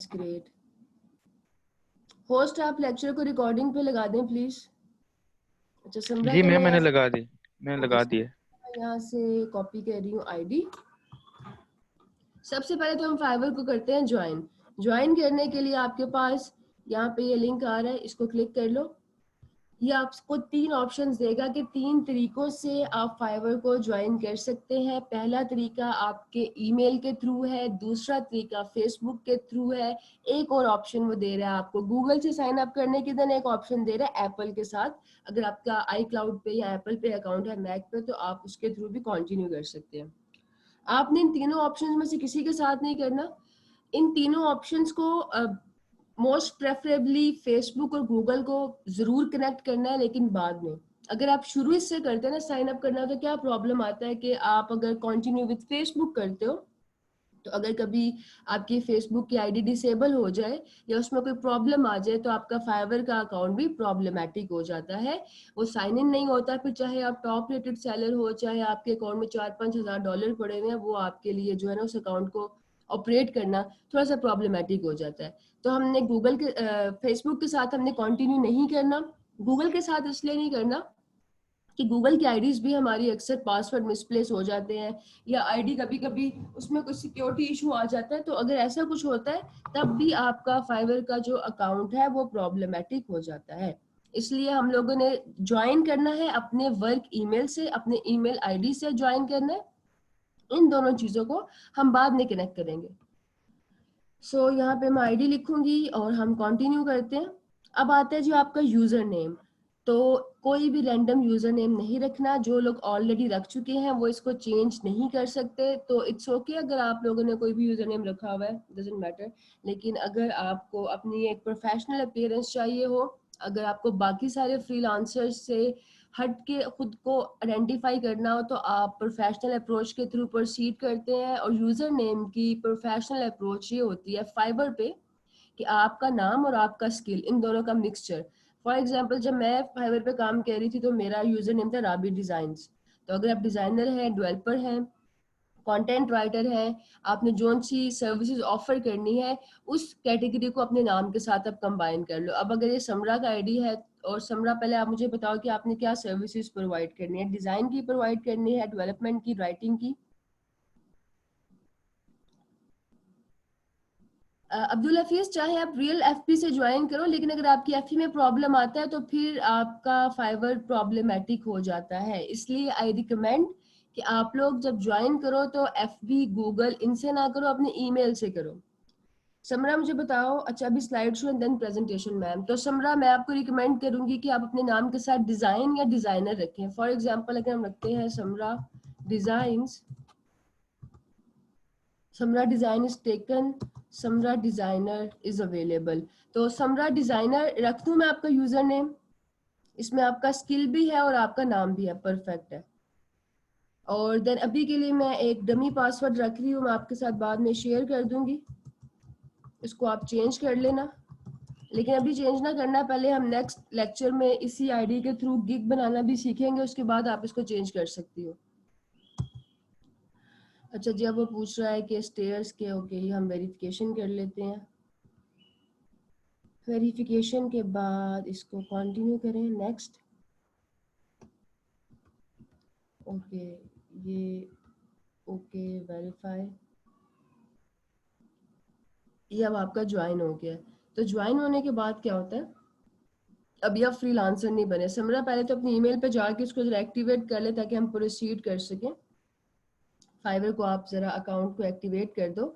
Great. Host आप lecture को recording पे लगा दें प्लीज। अच्छा समरा जी का मैम, मैं यहाँ मैंने लगा से, दी, मैंने ओके लगा दी है। यहाँ से कॉपी कर रही हूँ आईडी। सबसे पहले तो हम फाइवर को करते हैं ज्वाइन। ज्वाइन करने के लिए आपके पास यहाँ पे ये लिंक आ रहा है, इसको क्लिक कर लो। ये आपको 3 ऑप्शंस देगा कि 3 तरीकों से आप फाइवर को ज्वाइन कर सकते हैं। पहला तरीका आपके ईमेल के थ्रू है, दूसरा तरीका फेसबुक के थ्रू है, एक और ऑप्शन वो दे रहा है आपको गूगल से साइन अप करने के दिन, एक ऑप्शन दे रहा है एप्पल के साथ। अगर आपका आई क्लाउड पे या एप्पल पे अकाउंट है मैक पे तो आप उसके थ्रू भी कंटिन्यू कर सकते हैं। आपने इन तीनों ऑप्शंस में से किसी के साथ नहीं करना। इन तीनों ऑप्शंस को मोस्ट प्रेफरेबली फेसबुक और गूगल को जरूर कनेक्ट करना है, लेकिन बाद में। अगर आप शुरू इससे करते हैं ना साइन अप करना, तो क्या प्रॉब्लम आता है कि आप अगर कंटिन्यू विद फेसबुक करते हो तो अगर कभी आपकी फेसबुक की आईडी डिसेबल हो जाए या उसमें कोई प्रॉब्लम आ जाए तो आपका फाइवर का अकाउंट भी प्रॉब्लमेटिक हो जाता है, वो साइन इन नहीं होता। फिर चाहे आप टॉप रेटेड सेलर हो, चाहे आपके अकाउंट में 4-5 हज़ार डॉलर पड़े हुए हैं, वो आपके लिए जो है ना उस अकाउंट को ऑपरेट करना थोड़ा सा प्रॉब्लमेटिक हो जाता है। तो हमने गूगल के फेसबुक के साथ हमने कंटिन्यू नहीं करना। गूगल के साथ इसलिए नहीं करना कि गूगल की आईडीज भी हमारी अक्सर पासवर्ड मिसप्लेस हो जाते हैं, या आईडी कभी कभी उसमें कुछ सिक्योरिटी इशू आ जाता है। तो अगर ऐसा कुछ होता है तब भी आपका फाइवर का जो अकाउंट है वो प्रॉब्लमेटिक हो जाता है। इसलिए हम लोगों ने ज्वाइन करना है अपने वर्क ईमेल से, अपने ईमेल आईडी से ज्वाइन करना है। इन दोनों चीजों को हम बाद में कनेक्ट करेंगे। सो यहाँ पे मैं आईडी लिखूंगी और हम कंटिन्यू करते हैं। अब आता है जो आपका यूजर नेम। तो कोई भी रैंडम यूजर नेम नहीं रखना, जो लोग ऑलरेडी रख चुके हैं वो इसको चेंज नहीं कर सकते। तो इट्स ओके अगर आप लोगों ने कोई भी यूजर नेम रखा हुआ है, डजंट मैटर। लेकिन अगर आपको अपनी एक प्रोफेशनल अपीयरेंस चाहिए हो, अगर आपको बाकी सारे फ्रीलांसर्स से हट के खुद को आइडेंटिफाई करना हो, तो आप प्रोफेशनल अप्रोच के थ्रू प्रोसीड करते हैं। और यूजर नेम की प्रोफेशनल अप्रोच ये होती है फाइबर पे कि आपका नाम और आपका स्किल, इन दोनों का मिक्सचर। फॉर एग्जांपल जब मैं फाइवर पे काम कर रही थी तो मेरा यूजर नेम था राबी डिजाइन्स। तो अगर आप डिजाइनर हैं, डेवलपर हैं, कंटेंट राइटर है, आपने जो सी सर्विसेज ऑफर करनी है उस कैटेगरी को अपने नाम के साथ आप कंबाइन कर लो। अब अगर ये समरा का आईडी है, और समरा पहले आप मुझे बताओ कि आपने क्या सर्विसेज प्रोवाइड करनी है, डिजाइन की प्रोवाइड करनी है, डेवलपमेंट की, राइटिंग की? अब्दुल हफीज चाहे आप रियल एफपी से ज्वाइन करो, लेकिन अगर आपकी एफपी में प्रॉब्लम आता है तो फिर आपका फाइवर प्रॉब्लमेटिक हो जाता है। इसलिए आई रिकमेंड कि आप लोग जब ज्वाइन करो तो एफबी गूगल इनसे ना करो, अपने ईमेल से करो। समरा मुझे बताओ, अच्छा अभी slide show and then presentation ma'am. तो समरा मैं आपको रिकमेंड करूंगी कि आप अपने नाम के साथ डिजाइन या डिजाइनर रखें। फॉर एग्जांपल अगर हम रखते हैं Samra designs, Samra design is taken, Samra designer is available. तो समरा डिजाइनर रख दूं मैं आपका यूजर नेम, इसमें आपका स्किल भी है और आपका नाम भी है, परफेक्ट है। और देन अभी के लिए मैं एक डमी पासवर्ड रख रही हूँ, मैं आपके साथ बाद में शेयर कर दूंगी, इसको आप चेंज कर लेना। लेकिन अभी चेंज ना करना, पहले हम नेक्स्ट लेक्चर में इसी आईडी के थ्रू गिग बनाना भी सीखेंगे, उसके बाद आप इसको चेंज कर सकती हो। अच्छा जी, अब वो पूछ रहा है कि स्टेयर्स के, ओके हम वेरिफिकेशन कर लेते हैं। वेरिफिकेशन के बाद इसको कंटिन्यू करें, नेक्स्ट। ओके ये ओके वेरीफाई, ये अब आपका ज्वाइन हो गया है। तो ज्वाइन होने के बाद क्या होता है, अभी आप फ्रीलांसर नहीं बने। समरा पहले तो अपनी ईमेल पे जाके इसको जरा एक्टिवेट कर ले ताकि हम प्रोसीड कर सकें। फाइवर को आप जरा अकाउंट को एक्टिवेट कर दो।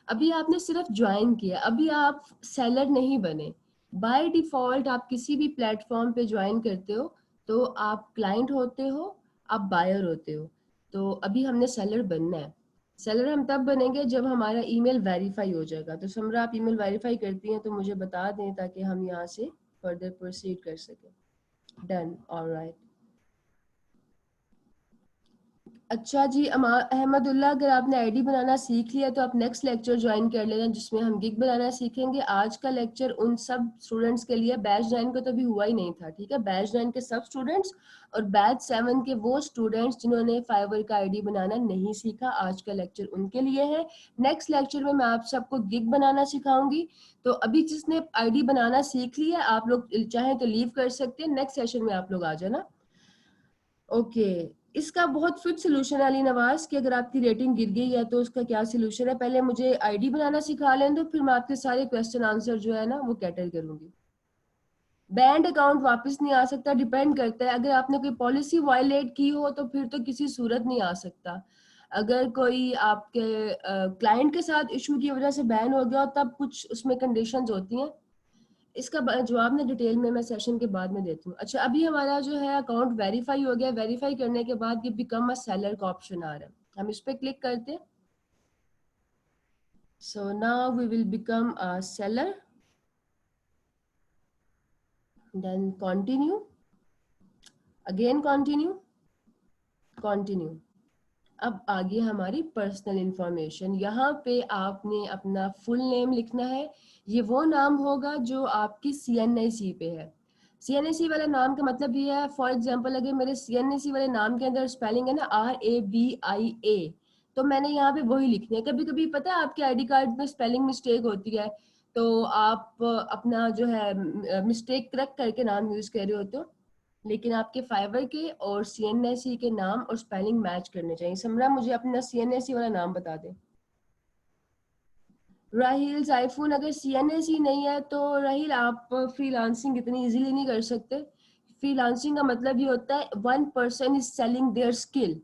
अभी आपने सिर्फ ज्वाइन किया, अभी आप सेलर नहीं बने। बाय डिफॉल्ट आप किसी भी प्लेटफॉर्म पे ज्वाइन करते हो तो आप क्लाइंट होते हो, आप बायर होते हो। तो अभी हमने सेलर बनना है। सेलर हम तब बनेंगे जब हमारा ईमेल वेरीफाई हो जाएगा। तो समरा आप ईमेल वेरीफाई करती हैं तो मुझे बता दें ताकि हम यहाँ से फर्दर प्रोसीड कर सकें। Done, alright. अच्छा जी, अहमदुल्ला, अगर आपने आईडी बनाना सीख लिया तो आप नेक्स्ट लेक्चर ज्वाइन कर लेना जिसमें हम गिग बनाना सीखेंगे। आज का लेक्चर उन सब स्टूडेंट्स के लिए, बैच 9 को तो अभी हुआ ही नहीं था, ठीक है। बैच 9 के सब स्टूडेंट्स और बैच 7 के वो स्टूडेंट्स जिन्होंने फाइवर का आईडी बनाना नहीं सीखा, आज का लेक्चर उनके लिए है। नेक्स्ट लेक्चर में मैं आप सबको गिग बनाना सिखाऊंगी। तो अभी जिसने आईडी बनाना सीख लिया, आप लोग चाहें तो लीव कर सकते हैं, नेक्स्ट सेशन में आप लोग आ जाना। ओके, इसका बहुत फिट सोल्यूशन है अली नवाज कि अगर आपकी रेटिंग गिर गई है तो उसका क्या सोल्यूशन है। पहले मुझे आईडी बनाना सिखा लें तो फिर मैं आपके सारे क्वेश्चन आंसर जो है ना वो कैटर करूंगी। बैंड अकाउंट वापस नहीं आ सकता, डिपेंड करता है। अगर आपने कोई पॉलिसी वायलेट की हो तो फिर तो किसी सूरत नहीं आ सकता। अगर कोई आपके क्लाइंट के साथ इशू की वजह से बैन हो गया हो तब कुछ उसमें कंडीशंस होती हैं। इसका जवाब ना डिटेल में मैं सेशन के बाद में देती हूँ। अच्छा, अभी हमारा जो है अकाउंट वेरीफाई हो गया। वेरीफाई करने के बाद ये बिकम अ सेलर का ऑप्शन आ रहा है, हम इस पे क्लिक करते हैं। So now we will become a seller, then continue, again continue, continue. अब आगे हमारी पर्सनल इंफॉर्मेशन। यहाँ पे आपने अपना फुल नेम लिखना है। ये वो नाम होगा जो आपकी CNIC पे है। CNIC वाला नाम का मतलब ये है, फॉर एग्जांपल अगर मेरे CNIC वाले नाम के अंदर स्पेलिंग है ना RABIA, तो मैंने यहाँ पे वही लिखनी है। कभी कभी पता है आपके आईडी कार्ड में स्पेलिंग मिस्टेक होती है, तो आप अपना जो है मिस्टेक करेक्ट करके नाम यूज कर रहे होते हो, लेकिन आपके फाइवर के और CNIC के नाम और स्पेलिंग मैच करने चाहिए। समरा, मुझे अपना CNIC वाला नाम बता दे। राहिल साइफून, अगर CNIC नहीं है तो राहिल आप फ्रीलांसिंग इतनी इजीली नहीं कर सकते। फ्रीलांसिंग का मतलब ये होता है 1 person is selling their skill.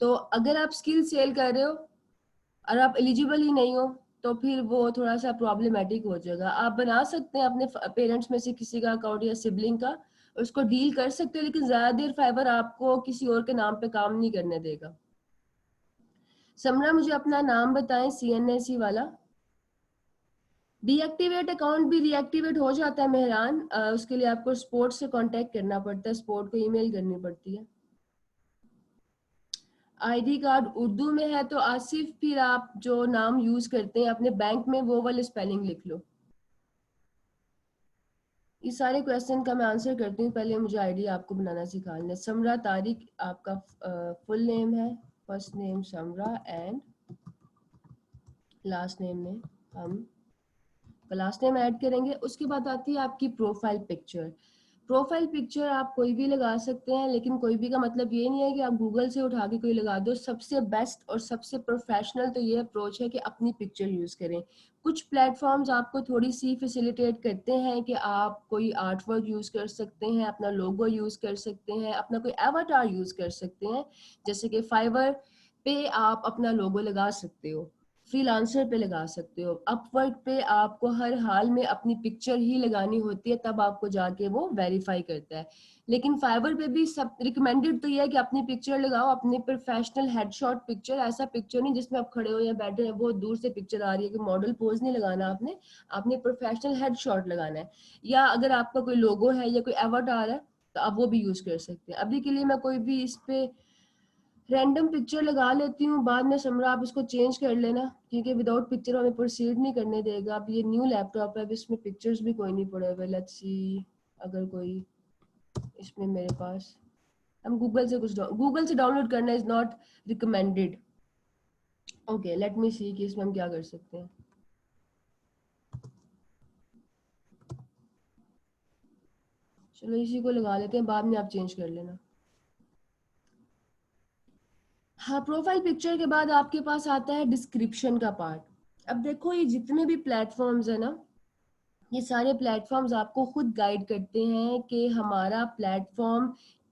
तो अगर आप स्किल सेल कर रहे हो और आप एलिजिबल ही नहीं हो तो फिर वो थोड़ा सा प्रॉब्लमेटिक हो जाएगा। आप बना सकते हैं अपने पेरेंट्स में से किसी का अकाउंट या सिबलिंग का, उसको डील कर सकते हो, लेकिन ज्यादा देर फाइवर आपको किसी और के नाम पे काम नहीं करने देगा। समरा, मुझे अपना नाम बताएं CNIC वाला। डीएक्टिवेट अकाउंट भी रीएक्टिवेट हो जाता है मेहरान, उसके लिए आपको स्पोर्ट से कांटेक्ट करना पड़ता है, स्पोर्ट को ईमेल करनी पड़ती है। आईडी कार्ड उर्दू में है तो आसिफ, फिर आप जो नाम यूज करते हैं अपने बैंक में वो वाले स्पेलिंग लिख लो। इस सारे क्वेश्चन का मैं आंसर करती हूँ, पहले मुझे आईडी आपको बनाना सिखा लें। समरा तारिक आपका फुल नेम है, first name Samra and last name में हम लास्ट नेम ऐड करेंगे। उसके बाद आती है आपकी प्रोफाइल पिक्चर। प्रोफाइल पिक्चर आप कोई भी लगा सकते हैं, लेकिन कोई भी का मतलब ये नहीं है कि आप गूगल से उठा के कोई लगा दो। सबसे बेस्ट और सबसे प्रोफेशनल तो ये अप्रोच है कि अपनी पिक्चर यूज करें। कुछ प्लेटफॉर्म्स आपको थोड़ी सी फैसिलिटेट करते हैं कि आप कोई आर्ट वर्क यूज कर सकते हैं, अपना लोगो यूज कर सकते हैं, अपना कोई एवाटार यूज कर सकते हैं। जैसे कि फाइवर पे आप अपना लोगो लगा सकते हो, फ्रीलांसर पे लगा सकते हो, अपवर्क पे आपको हर हाल में अपनी पिक्चर ही लगानी होती है, तब आपको जाके वो वेरीफाई करता है। लेकिन फाइवर पे भी सब रिकमेंडेड तो ये है कि अपनी पिक्चर लगाओ, अपनी प्रोफेशनल हेडशॉट पिक्चर। ऐसा पिक्चर नहीं जिसमें आप खड़े हो या बैठे हो, बहुत दूर से पिक्चर आ रही है कि मॉडल पोज नहीं लगाना आपने, आपने प्रोफेशनल हेडशॉट लगाना है। या अगर आपका कोई लोगो है या कोई एवाटार है तो आप वो भी यूज कर सकते हैं। अभी के लिए मैं कोई भी इस पे रैंडम पिक्चर लगा लेती हूँ, बाद में समरा आप इसको चेंज कर लेना, क्योंकि विदाउट पिक्चर हमें प्रोसीड नहीं करने देगा। अब ये न्यू लैपटॉप है, अब इसमें पिक्चर्स भी कोई नहीं पड़े हुए। लेट्स सी, अगर कोई इसमें मेरे पास, हम गूगल से कुछ गूगल से डाउनलोड करना is not recommended. Okay, let me see कि इसमें हम क्या कर सकते हैं। चलो इसी को लगा लेते हैं, बाद में आप चेंज कर लेना। हाँ, प्रोफाइल पिक्चर के बाद आपके पास आता है डिस्क्रिप्शन का पार्ट। अब देखो, ये जितने भी प्लेटफॉर्म्स है ना, ये सारे प्लेटफॉर्म्स आपको खुद गाइड करते हैं कि हमारा प्लेटफॉर्म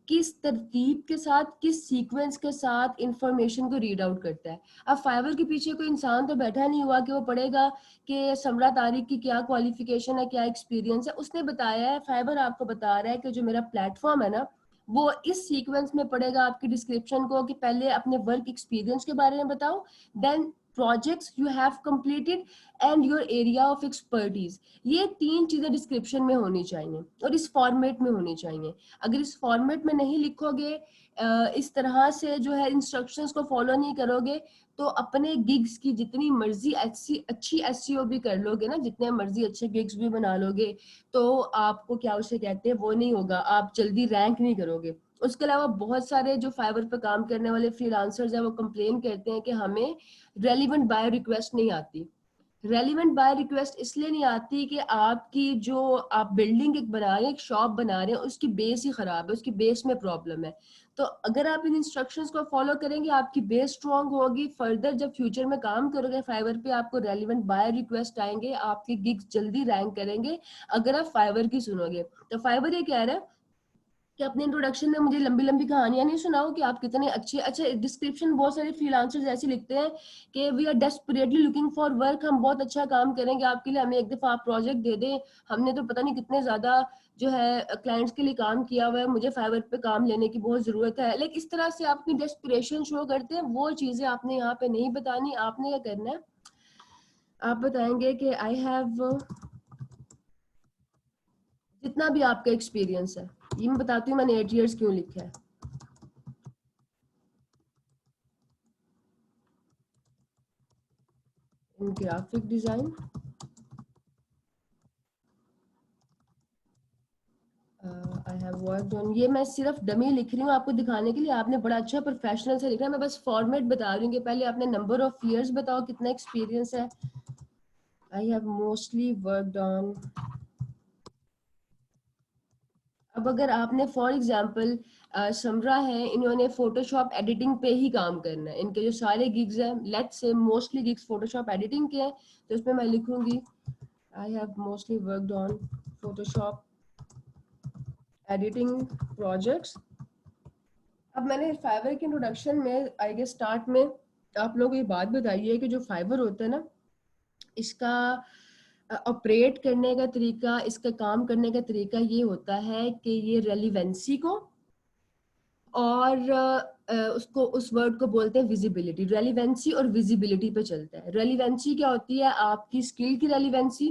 किस तरतीब के साथ, किस सीक्वेंस के साथ इंफॉर्मेशन को रीड आउट करता है। अब फाइवर के पीछे कोई इंसान तो बैठा नहीं हुआ कि वो पढ़ेगा कि समरा तारिक की क्या क्वालिफिकेशन है, क्या एक्सपीरियंस है। उसने बताया है, फाइवर आपको बता रहा है कि जो मेरा प्लेटफॉर्म है ना, वो इस सीक्वेंस में पढ़ेगा आपकी डिस्क्रिप्शन को कि पहले अपने वर्क एक्सपीरियंस के बारे में बताओ, then projects you have completed and your area of expertise. ये 3 चीजें डिस्क्रिप्शन में होनी चाहिए और इस फॉर्मेट में होनी चाहिए। अगर इस फॉर्मेट में नहीं लिखोगे, इस तरह से जो है इंस्ट्रक्शंस को फॉलो नहीं करोगे, तो अपने गिग्स की जितनी मर्जी अच्छी एसईओ भी कर लोगे ना, जितने मर्जी अच्छे गिग्स भी बना लोगे, तो आपको क्या उसे कहते हैं वो नहीं होगा, आप जल्दी रैंक नहीं करोगे। उसके अलावा बहुत सारे जो फाइवर पर काम करने वाले फ्रीलांसर्स हैं वो कंप्लेन करते हैं कि हमें रेलिवेंट बायो रिक्वेस्ट नहीं आती। रेलिवेंट बाय रिक्वेस्ट इसलिए नहीं आती कि आपकी जो आप बिल्डिंग एक बना रहे हैं, एक शॉप बना रहे हैं, उसकी बेस ही खराब है, उसकी बेस में प्रॉब्लम है। तो अगर आप इन इंस्ट्रक्शंस को फॉलो करेंगे, आपकी बेस स्ट्रांग होगी, फर्दर जब फ्यूचर में काम करोगे फाइवर पे, आपको रेलिवेंट बाय रिक्वेस्ट आएंगे, आपके गिग्स जल्दी रैंक करेंगे अगर आप फाइवर की सुनोगे। तो फाइवर ये कह रहा है कि अपने इंट्रोडक्शन में मुझे लंबी लंबी कहानियां नहीं सुनाओ कि आप कितने अच्छे। अच्छा, डिस्क्रिप्शन बहुत सारे फ्रीलांसर्स ऐसे लिखते हैं कि we are desperately looking for work, हम बहुत अच्छा काम करेंगे आपके लिए, हमें एक दफा आप प्रोजेक्ट दे दें, हमने तो पता नहीं कितने ज्यादा जो है क्लाइंट्स के लिए काम किया हुआ है, मुझे फाइवर पे काम लेने की बहुत जरूरत है। लेकिन इस तरह से आप अपनी डेस्परेशन शो करते हैं, वो चीजें आपने यहाँ पे नहीं बतानी। आपने क्या करना है, आप बताएंगे कि आई हैव, जितना भी आपका एक्सपीरियंस है, ये मैं बताती हूँ मैंने 8 years क्यों लिखा है। In graphic design, I have worked on, ये मैं सिर्फ डमी लिख रही हूँ आपको दिखाने के लिए, आपने बड़ा अच्छा प्रोफेशनल से लिखा है, मैं बस फॉर्मेट बता रही हूँ कि पहले आपने नंबर ऑफ ईयर्स बताओ कितना एक्सपीरियंस है। I have mostly worked on, अब अगर आपने फॉर एग्जांपल समरा है, इन्होंने फोटोशॉप एडिटिंग पे ही काम करना है, इनके जो सारे गिग्स हैं, let's say mostly gigs Photoshop editing के हैं, तो इसमें मैं लिखूंगी I have mostly worked on Photoshop editing projects. अब मैंने फाइवर के इंट्रोडक्शन में आई गेस स्टार्ट में आप लोगों को ये बात बताई है कि जो फाइवर होता है ना, इसका ऑपरेट करने का तरीका, इसका काम करने का तरीका ये होता है कि ये रेलिवेंसी को और उसको, उस वर्ड को बोलते हैं विजिबिलिटी। रेलिवेंसी और विजिबिलिटी पे चलता है। रेलिवेंसी क्या होती है, आपकी स्किल की रेलिवेंसी,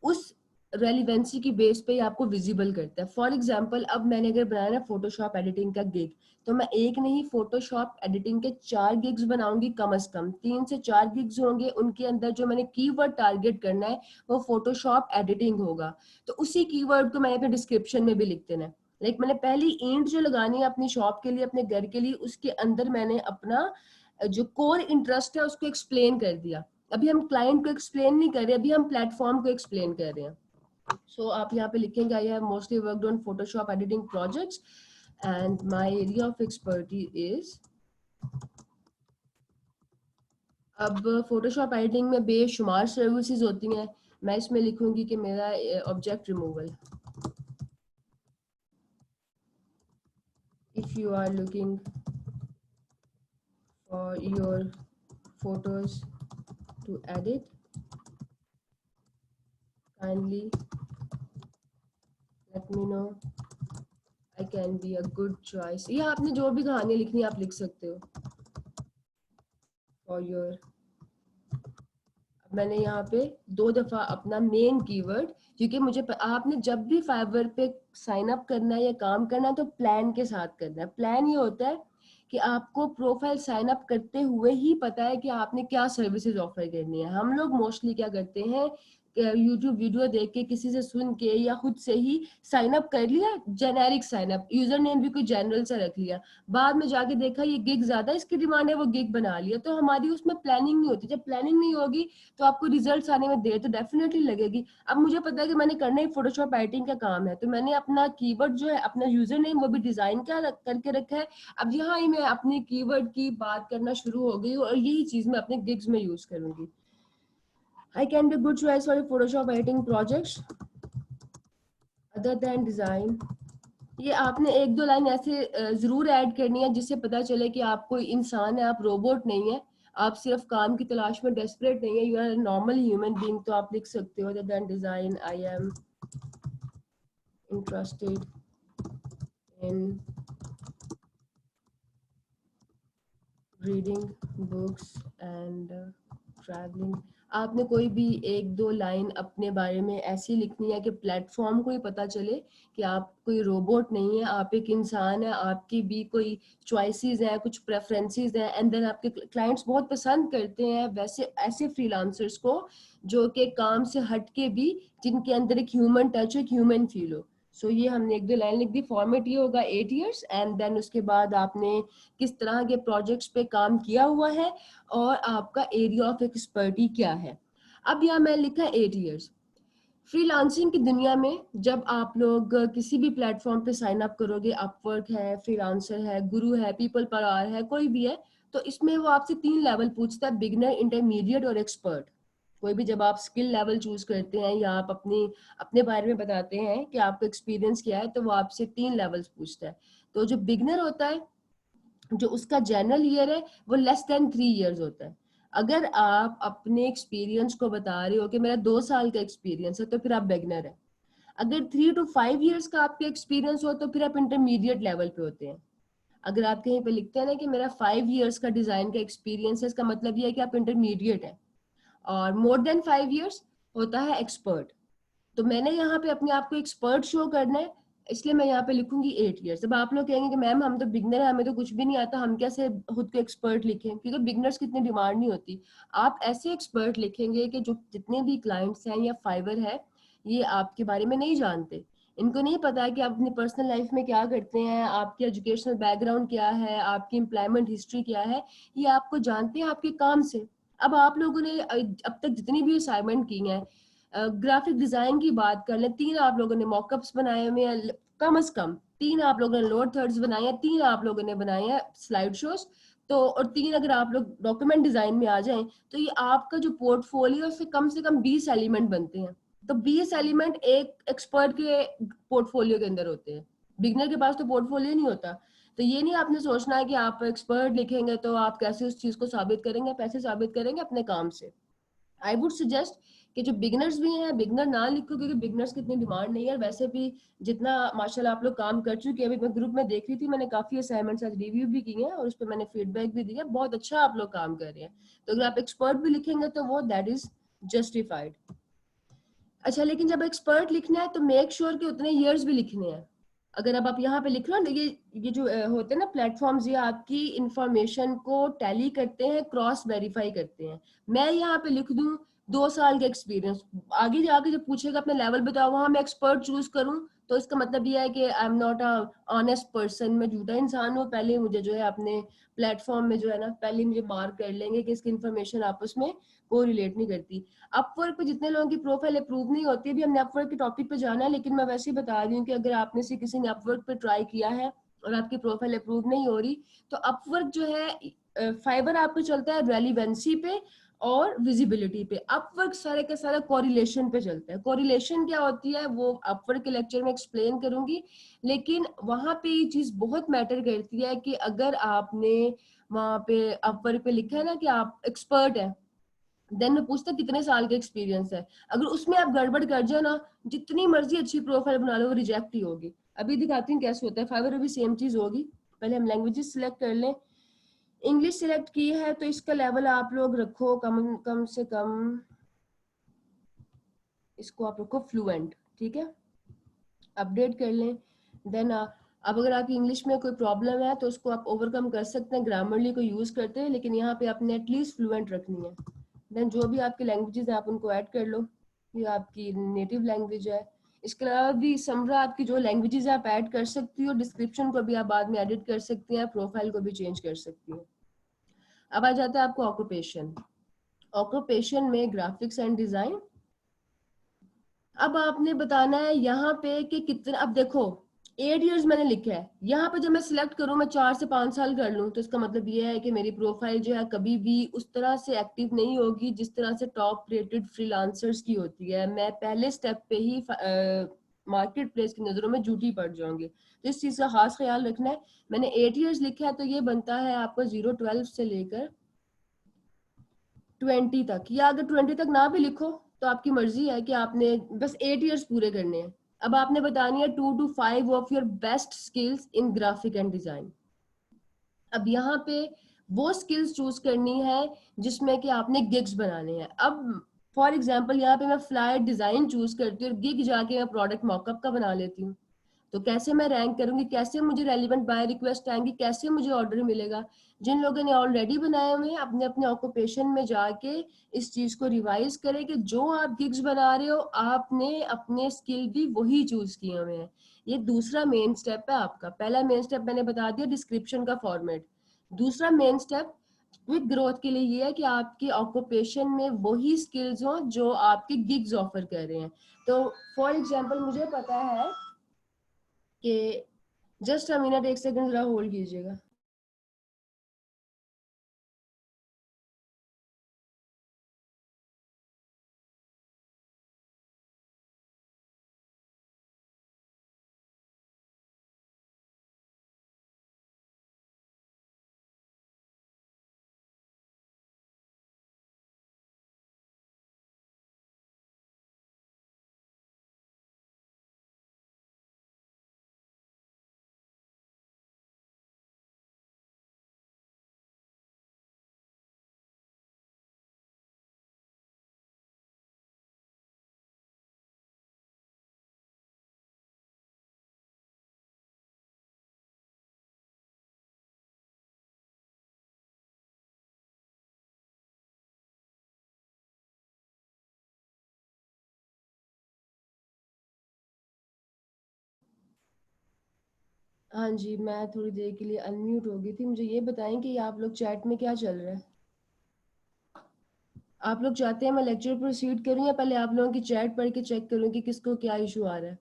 उस रेलिवेंसी की बेस पे ही आपको विजिबल करता है। फॉर एग्जांपल, अब मैंने अगर बनाया ना फोटोशॉप एडिटिंग का गिग, तो मैं एक नहीं फोटोशॉप एडिटिंग के 4 गिग्स बनाऊंगी, कम से कम 3 से 4 गिग्स होंगे, उनके अंदर जो मैंने कीवर्ड टारगेट करना है वो फोटोशॉप एडिटिंग होगा। तो उसी कीवर्ड को मैंने अपने डिस्क्रिप्शन में भी लिख देना है। लाइक मैंने पहली ईंट जो लगानी है अपनी शॉप के लिए, अपने घर के लिए, उसके अंदर मैंने अपना जो कोर इंटरेस्ट है उसको एक्सप्लेन कर दिया। अभी हम क्लाइंट को एक्सप्लेन नहीं कर रहे, अभी हम प्लेटफॉर्म को एक्सप्लेन कर रहे हैं। सो आप यहाँ पे लिखेंगे I have mostly worked on Photoshop editing projects and my area of expertise is. अब फोटोशॉप एडिटिंग में बेशुमार सर्विसेज होती हैं, मैं इसमें लिखूंगी कि मेरा object removal. If you are looking for your photos to edit, kindly let me know, I can be a good choice। या आपने जो भी कहानी लिखनी है आप लिख सकते हो। for your, मैंने यहाँ पे 2 दफा अपना मेन कीवर्ड, क्योंकि मुझे आपने जब भी फाइवर पे साइन अप करना है या काम करना है तो प्लान के साथ करना है। प्लान ये होता है कि आपको प्रोफाइल साइन अप करते हुए ही पता है कि आपने क्या सर्विसेज ऑफर करनी है। हम लोग मोस्टली क्या करते हैं, यूट्यूब वीडियो देख के, किसी से सुन के या खुद से ही साइन अप कर लिया, generic sign up, user name भी कोई जनरल सा रख लिया, बाद में जाके देखा ये गिग ज्यादा इसकी डिमांड है, वो गिग बना लिया। तो हमारी उसमें प्लानिंग नहीं होती। जब प्लानिंग नहीं होगी तो आपको रिजल्ट्स आने में देर तो डेफिनेटली लगेगी। अब मुझे पता है कि मैंने करना ही फोटोशॉप एडिटिंग का काम है, तो मैंने अपना कीवर्ड जो है, अपना यूजर नेम वो भी डिजाइन करके रखा है। अब यहाँ ही मैं अपनी कीवर्ड की बात करना शुरू हो गई और यही चीज मैं अपने गिग्स में यूज करूंगी। I can be good choice for Photoshop editing projects other than design। ये आपने 1-2 लाइन ऐसे जरूर ऐड करनी है जिससे पता चले कि आप कोई इंसान है, आप रोबोट नहीं है, आप सिर्फ काम की तलाश में डेस्परेट नहीं है, you are normal human being. तो आप लिख सकते हो other than design, I am interested in reading books and travelling, आपने कोई भी एक दो लाइन अपने बारे में ऐसी लिखनी है कि प्लेटफॉर्म को ही पता चले कि आप कोई रोबोट नहीं है, आप एक इंसान है, आपकी भी कोई चॉइसेस हैं, कुछ प्रेफरेंसेस हैं, एंड देन आपके क्लाइंट्स बहुत पसंद करते हैं वैसे ऐसे फ्रीलांसर्स को जो कि काम से हट के भी जिनके अंदर एक ह्यूमन टच, एक ह्यूमन फील हो। सो ये हमने एक दो लाइन लिख दी। फॉर्मेट ये होगा 8 years, एंड देन उसके बाद आपने किस तरह के प्रोजेक्ट्स पे काम किया हुआ है और आपका एरिया ऑफ एक्सपर्टी क्या है। अब यहाँ मैं लिखा 8 years। फ्रीलांसिंग की दुनिया में जब आप लोग किसी भी प्लेटफॉर्म पे साइन अप करोगे, अपवर्क है, फ्रीलांसर है, गुरु है, पीपल पर आवर है, कोई भी है, तो इसमें वो आपसे 3 लेवल पूछता है, बिगनर, इंटरमीडिएट और एक्सपर्ट। कोई भी जब आप स्किल लेवल चूज करते हैं या आप अपने बारे में बताते हैं कि आपका एक्सपीरियंस क्या है, तो वो आपसे 3 लेवल्स पूछता है। तो जो बिगनर होता है, जो उसका जनरल ईयर है वो less than 3 years होता है। अगर आप अपने एक्सपीरियंस को बता रहे हो कि मेरा 2 साल का एक्सपीरियंस है, तो फिर आप बिगनर है। अगर 3 to 5 years का आपका एक्सपीरियंस हो, तो फिर आप इंटरमीडिएट लेवल पे होते हैं। अगर आप कहीं पे लिखते हैं ना कि मेरा 5 years का डिजाइन का एक्सपीरियंस है, इसका मतलब ये है कि आप इंटरमीडिएट है। और मोर देन 5 years होता है एक्सपर्ट। तो मैंने यहाँ पे अपने आप को एक्सपर्ट शो करना है, इसलिए मैं यहाँ पे लिखूंगी 8 years। जब आप लोग कहेंगे कि मैम हम तो बिगनर है, हमें तो कुछ भी नहीं आता, हम कैसे खुद को एक्सपर्ट लिखें, क्योंकि बिगनर्स की इतनी डिमांड नहीं होती। आप ऐसे एक्सपर्ट लिखेंगे कि जो जितने भी क्लाइंट्स हैं या फाइवर है, ये आपके बारे में नहीं जानते, इनको नहीं पता है कि आप अपनी पर्सनल लाइफ में क्या करते हैं, आपकी एजुकेशनल बैकग्राउंड क्या है, आपकी एम्प्लॉयमेंट हिस्ट्री क्या है, ये आपको जानते हैं आपके काम से। अब आप लोगों ने अब तक जितनी भी असाइनमेंट की हैं, ग्राफिक डिजाइन की बात कर लें, 3 आप लोगों ने मॉकअप्स बनाए हुए हैं, कम से कम 3 आप लोगों ने लोअर थर्ड्स बनाए हैं, 3 आप लोगों ने बनाए हैं स्लाइड शोज। तो और 3 अगर आप लोग डॉक्यूमेंट डिजाइन में आ जाएं, तो ये आपका जो पोर्टफोलियो से कम 20 एलिमेंट बनते हैं। तो 20 एलिमेंट एक एक्सपर्ट के पोर्टफोलियो के अंदर होते हैं, बिगनर के पास तो पोर्टफोलियो नहीं होता। तो ये नहीं आपने सोचना है कि आप एक्सपर्ट लिखेंगे तो आप कैसे उस चीज को साबित करेंगे, पैसे साबित करेंगे अपने काम से। आई वुड सजेस्ट कि जो बिगनर्स भी हैं, बिगनर ना लिखो, क्योंकि बिगनर्स की इतनी डिमांड नहीं है। वैसे भी जितना माशाल्लाह आप लोग काम कर चुके हैं, अभी मैं ग्रुप में देख रही थी, मैंने काफी असाइनमेंट्स आज रिव्यू भी किए हैं और उस पर मैंने फीडबैक भी दिया, बहुत अच्छा आप लोग काम कर रहे हैं। तो अगर आप एक्सपर्ट भी लिखेंगे तो वो दैट इज जस्टिफाइड। अच्छा, लेकिन जब एक्सपर्ट लिखना है तो मेक श्योर कि उतने ईयर्स भी लिखने हैं। अगर अब आप यहाँ पे लिख रहे हो ना, ये जो होते हैं ना प्लेटफॉर्म्स, ये आपकी इंफॉर्मेशन को टैली करते हैं, क्रॉस वेरीफाई करते हैं। मैं यहाँ पे लिख दूं 2 साल का एक्सपीरियंस, आगे जाके जब पूछेगा अपने लेवल बताओ, वहां मैं एक्सपर्ट चूज करूं, तो इसका मतलब ये है कि I am not a honest person, मैं झूठा इंसान हूँ। पहले मुझे जो है अपने प्लेटफॉर्म में जो है ना, पहले मुझे मार्क कर लेंगे कि इसकी इन्फॉर्मेशन आपस में कोई रिलेट नहीं करती। अपवर्क पे जितने लोगों की प्रोफाइल अप्रूव नहीं होती, अभी हमने अपवर्क के टॉपिक पे जाना है, लेकिन मैं वैसे ही बता रही हूँ कि अगर आपने से किसी ने अपवर्क पे ट्राई किया है और आपकी प्रोफाइल अप्रूव नहीं हो रही, तो अपवर्क जो है फाइबर आपको चलता है रेलिवेंसी पे और विजिबिलिटी पे। अपवर्क सारे का सारा कोरिलेशन पे चलता है। कोरिलेशन क्या होती है वो अपवर्क के लेक्चर में एक्सप्लेन करूंगी, लेकिन वहां पे ये चीज बहुत मैटर करती है कि अगर आपने वहां पे अपवर्क पे लिखा है ना कि आप एक्सपर्ट है, देन मैं पूछता कितने साल का एक्सपीरियंस है। अगर उसमें आप गड़बड़ कर जाओ ना, जितनी मर्जी अच्छी प्रोफाइल बना लो, वो रिजेक्ट ही होगी। अभी दिखाती हूँ कैसे होता है। फाइवर में भी सेम चीज होगी। पहले हम लैंग्वेजेस सिलेक्ट कर लें। इंग्लिश सिलेक्ट की है तो इसका लेवल आप लोग रखो कम से कम, इसको आप रखो फ्लुएंट, ठीक है। अपडेट कर लें। देन अब अगर आपकी इंग्लिश में कोई प्रॉब्लम है तो उसको आप ओवरकम कर सकते हैं, ग्रामरली को यूज करते हैं, लेकिन यहाँ पे आपने एटलीस्ट फ्लुएंट रखनी है। देन जो भी आपकी लैंग्वेजेस हैं आप उनको ऐड कर लो, ये आपकी नेटिव लैंग्वेज है। इसके अलावा भी समरा आपकी जो लैंग्वेजेस आप ऐड कर सकती हो, डिस्क्रिप्शन को भी आप बाद में एडिट कर सकती हैं, प्रोफाइल को भी चेंज कर सकती हैं। अब आ जाता है आपको ऑक्यूपेशन। ऑक्यूपेशन में ग्राफिक्स एंड डिजाइन। अब आपने बताना है यहाँ पे कि कितना, अब देखो 8 years मैंने लिखा है, यहाँ पे जब मैं सिलेक्ट करूँ मैं 4 से 5 साल कर लूँ, तो इसका मतलब ये है कि मेरी प्रोफाइल जो है कभी भी उस तरह से एक्टिव नहीं होगी जिस तरह से टॉप रेटेड फ्रीलांसर्स की होती है। मैं पहले स्टेप पे ही मार्केट प्लेस की नजरों में झूठी पड़ जाऊंगी, तो इस चीज का खास ख्याल रखना है। मैंने 8 years लिखा है, तो ये बनता है आपका 0-12 से लेकर 20 तक, या अगर 20 तक ना भी लिखो तो आपकी मर्जी है कि आपने बस 8 years पूरे करने हैं। अब आपने बतानी है 2 to 5 of your best skills in graphic and design. अब यहाँ पे वो स्किल्स चूज करनी है जिसमें कि आपने गिग्स बनाने हैं। अब फॉर एग्जांपल यहाँ पे मैं फ्लायर डिजाइन चूज करती हूँ और गिग जाके मैं प्रोडक्ट मॉकअप का बना लेती हूँ, तो कैसे मैं रैंक करूंगी, कैसे मुझे रेलिवेंट बाय रिक्वेस्ट आएंगी, कैसे मुझे ऑर्डर मिलेगा। जिन लोगों ने ऑलरेडी बनाए हुए हैं अपने अपने ऑक्यूपेशन में जाके इस चीज को रिवाइज करें कि जो आप गिग्स बना रहे हो आपने अपने स्किल भी वही चूज किए हुए हैं। ये दूसरा मेन स्टेप है आपका। पहला मेन स्टेप मैंने बता दिया, डिस्क्रिप्शन का फॉर्मेट। दूसरा मेन स्टेप क्विक ग्रोथ के लिए ये है कि आपके ऑक्यूपेशन में वही स्किल्स हो जो आपके गिग्स ऑफर कर रहे हैं। तो फॉर एग्जांपल मुझे पता है कि, जस्ट अ मिनट, एक सेकंड जरा होल्ड कीजिएगा। हाँ जी, मैं थोड़ी देर के लिए अनम्यूट हो गई थी। मुझे ये बताएं कि आप लोग चैट में क्या चल रहा है। आप लोग चाहते हैं मैं लेक्चर प्रोसीड करूं या पहले आप लोगों की चैट पढ़ के चेक करूं कि किसको क्या इशू आ रहा है।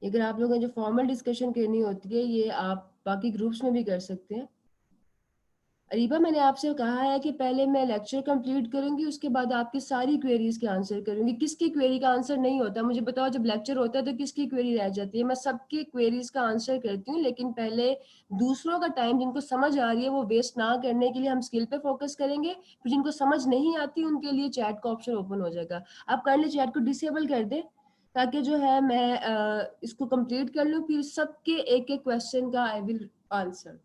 अगर आप लोगों ने जो फॉर्मल डिस्कशन करनी होती है ये आप बाकी ग्रुप्स में भी कर सकते हैं। अरीबा, मैंने आपसे कहा है कि पहले मैं लेक्चर कंप्लीट करूंगी, उसके बाद आपकी सारी क्वेरीज के आंसर करूंगी। किसकी क्वेरी का आंसर नहीं होता मुझे बताओ, जब लेक्चर होता है तो किसकी क्वेरी रह जाती है। मैं सबकी क्वेरीज का आंसर करती हूँ, लेकिन पहले दूसरों का टाइम जिनको समझ आ रही है वो वेस्ट ना करने के लिए हम स्किल पे फोकस करेंगे। फिर जिनको समझ नहीं आती उनके लिए चैट का ऑप्शन ओपन हो जाएगा। आप काइंडली चैट को डिसेबल कर दे ताकि जो है मैं इसको कंप्लीट कर लूँ, फिर सबके एक एक क्वेश्चन का I will answer.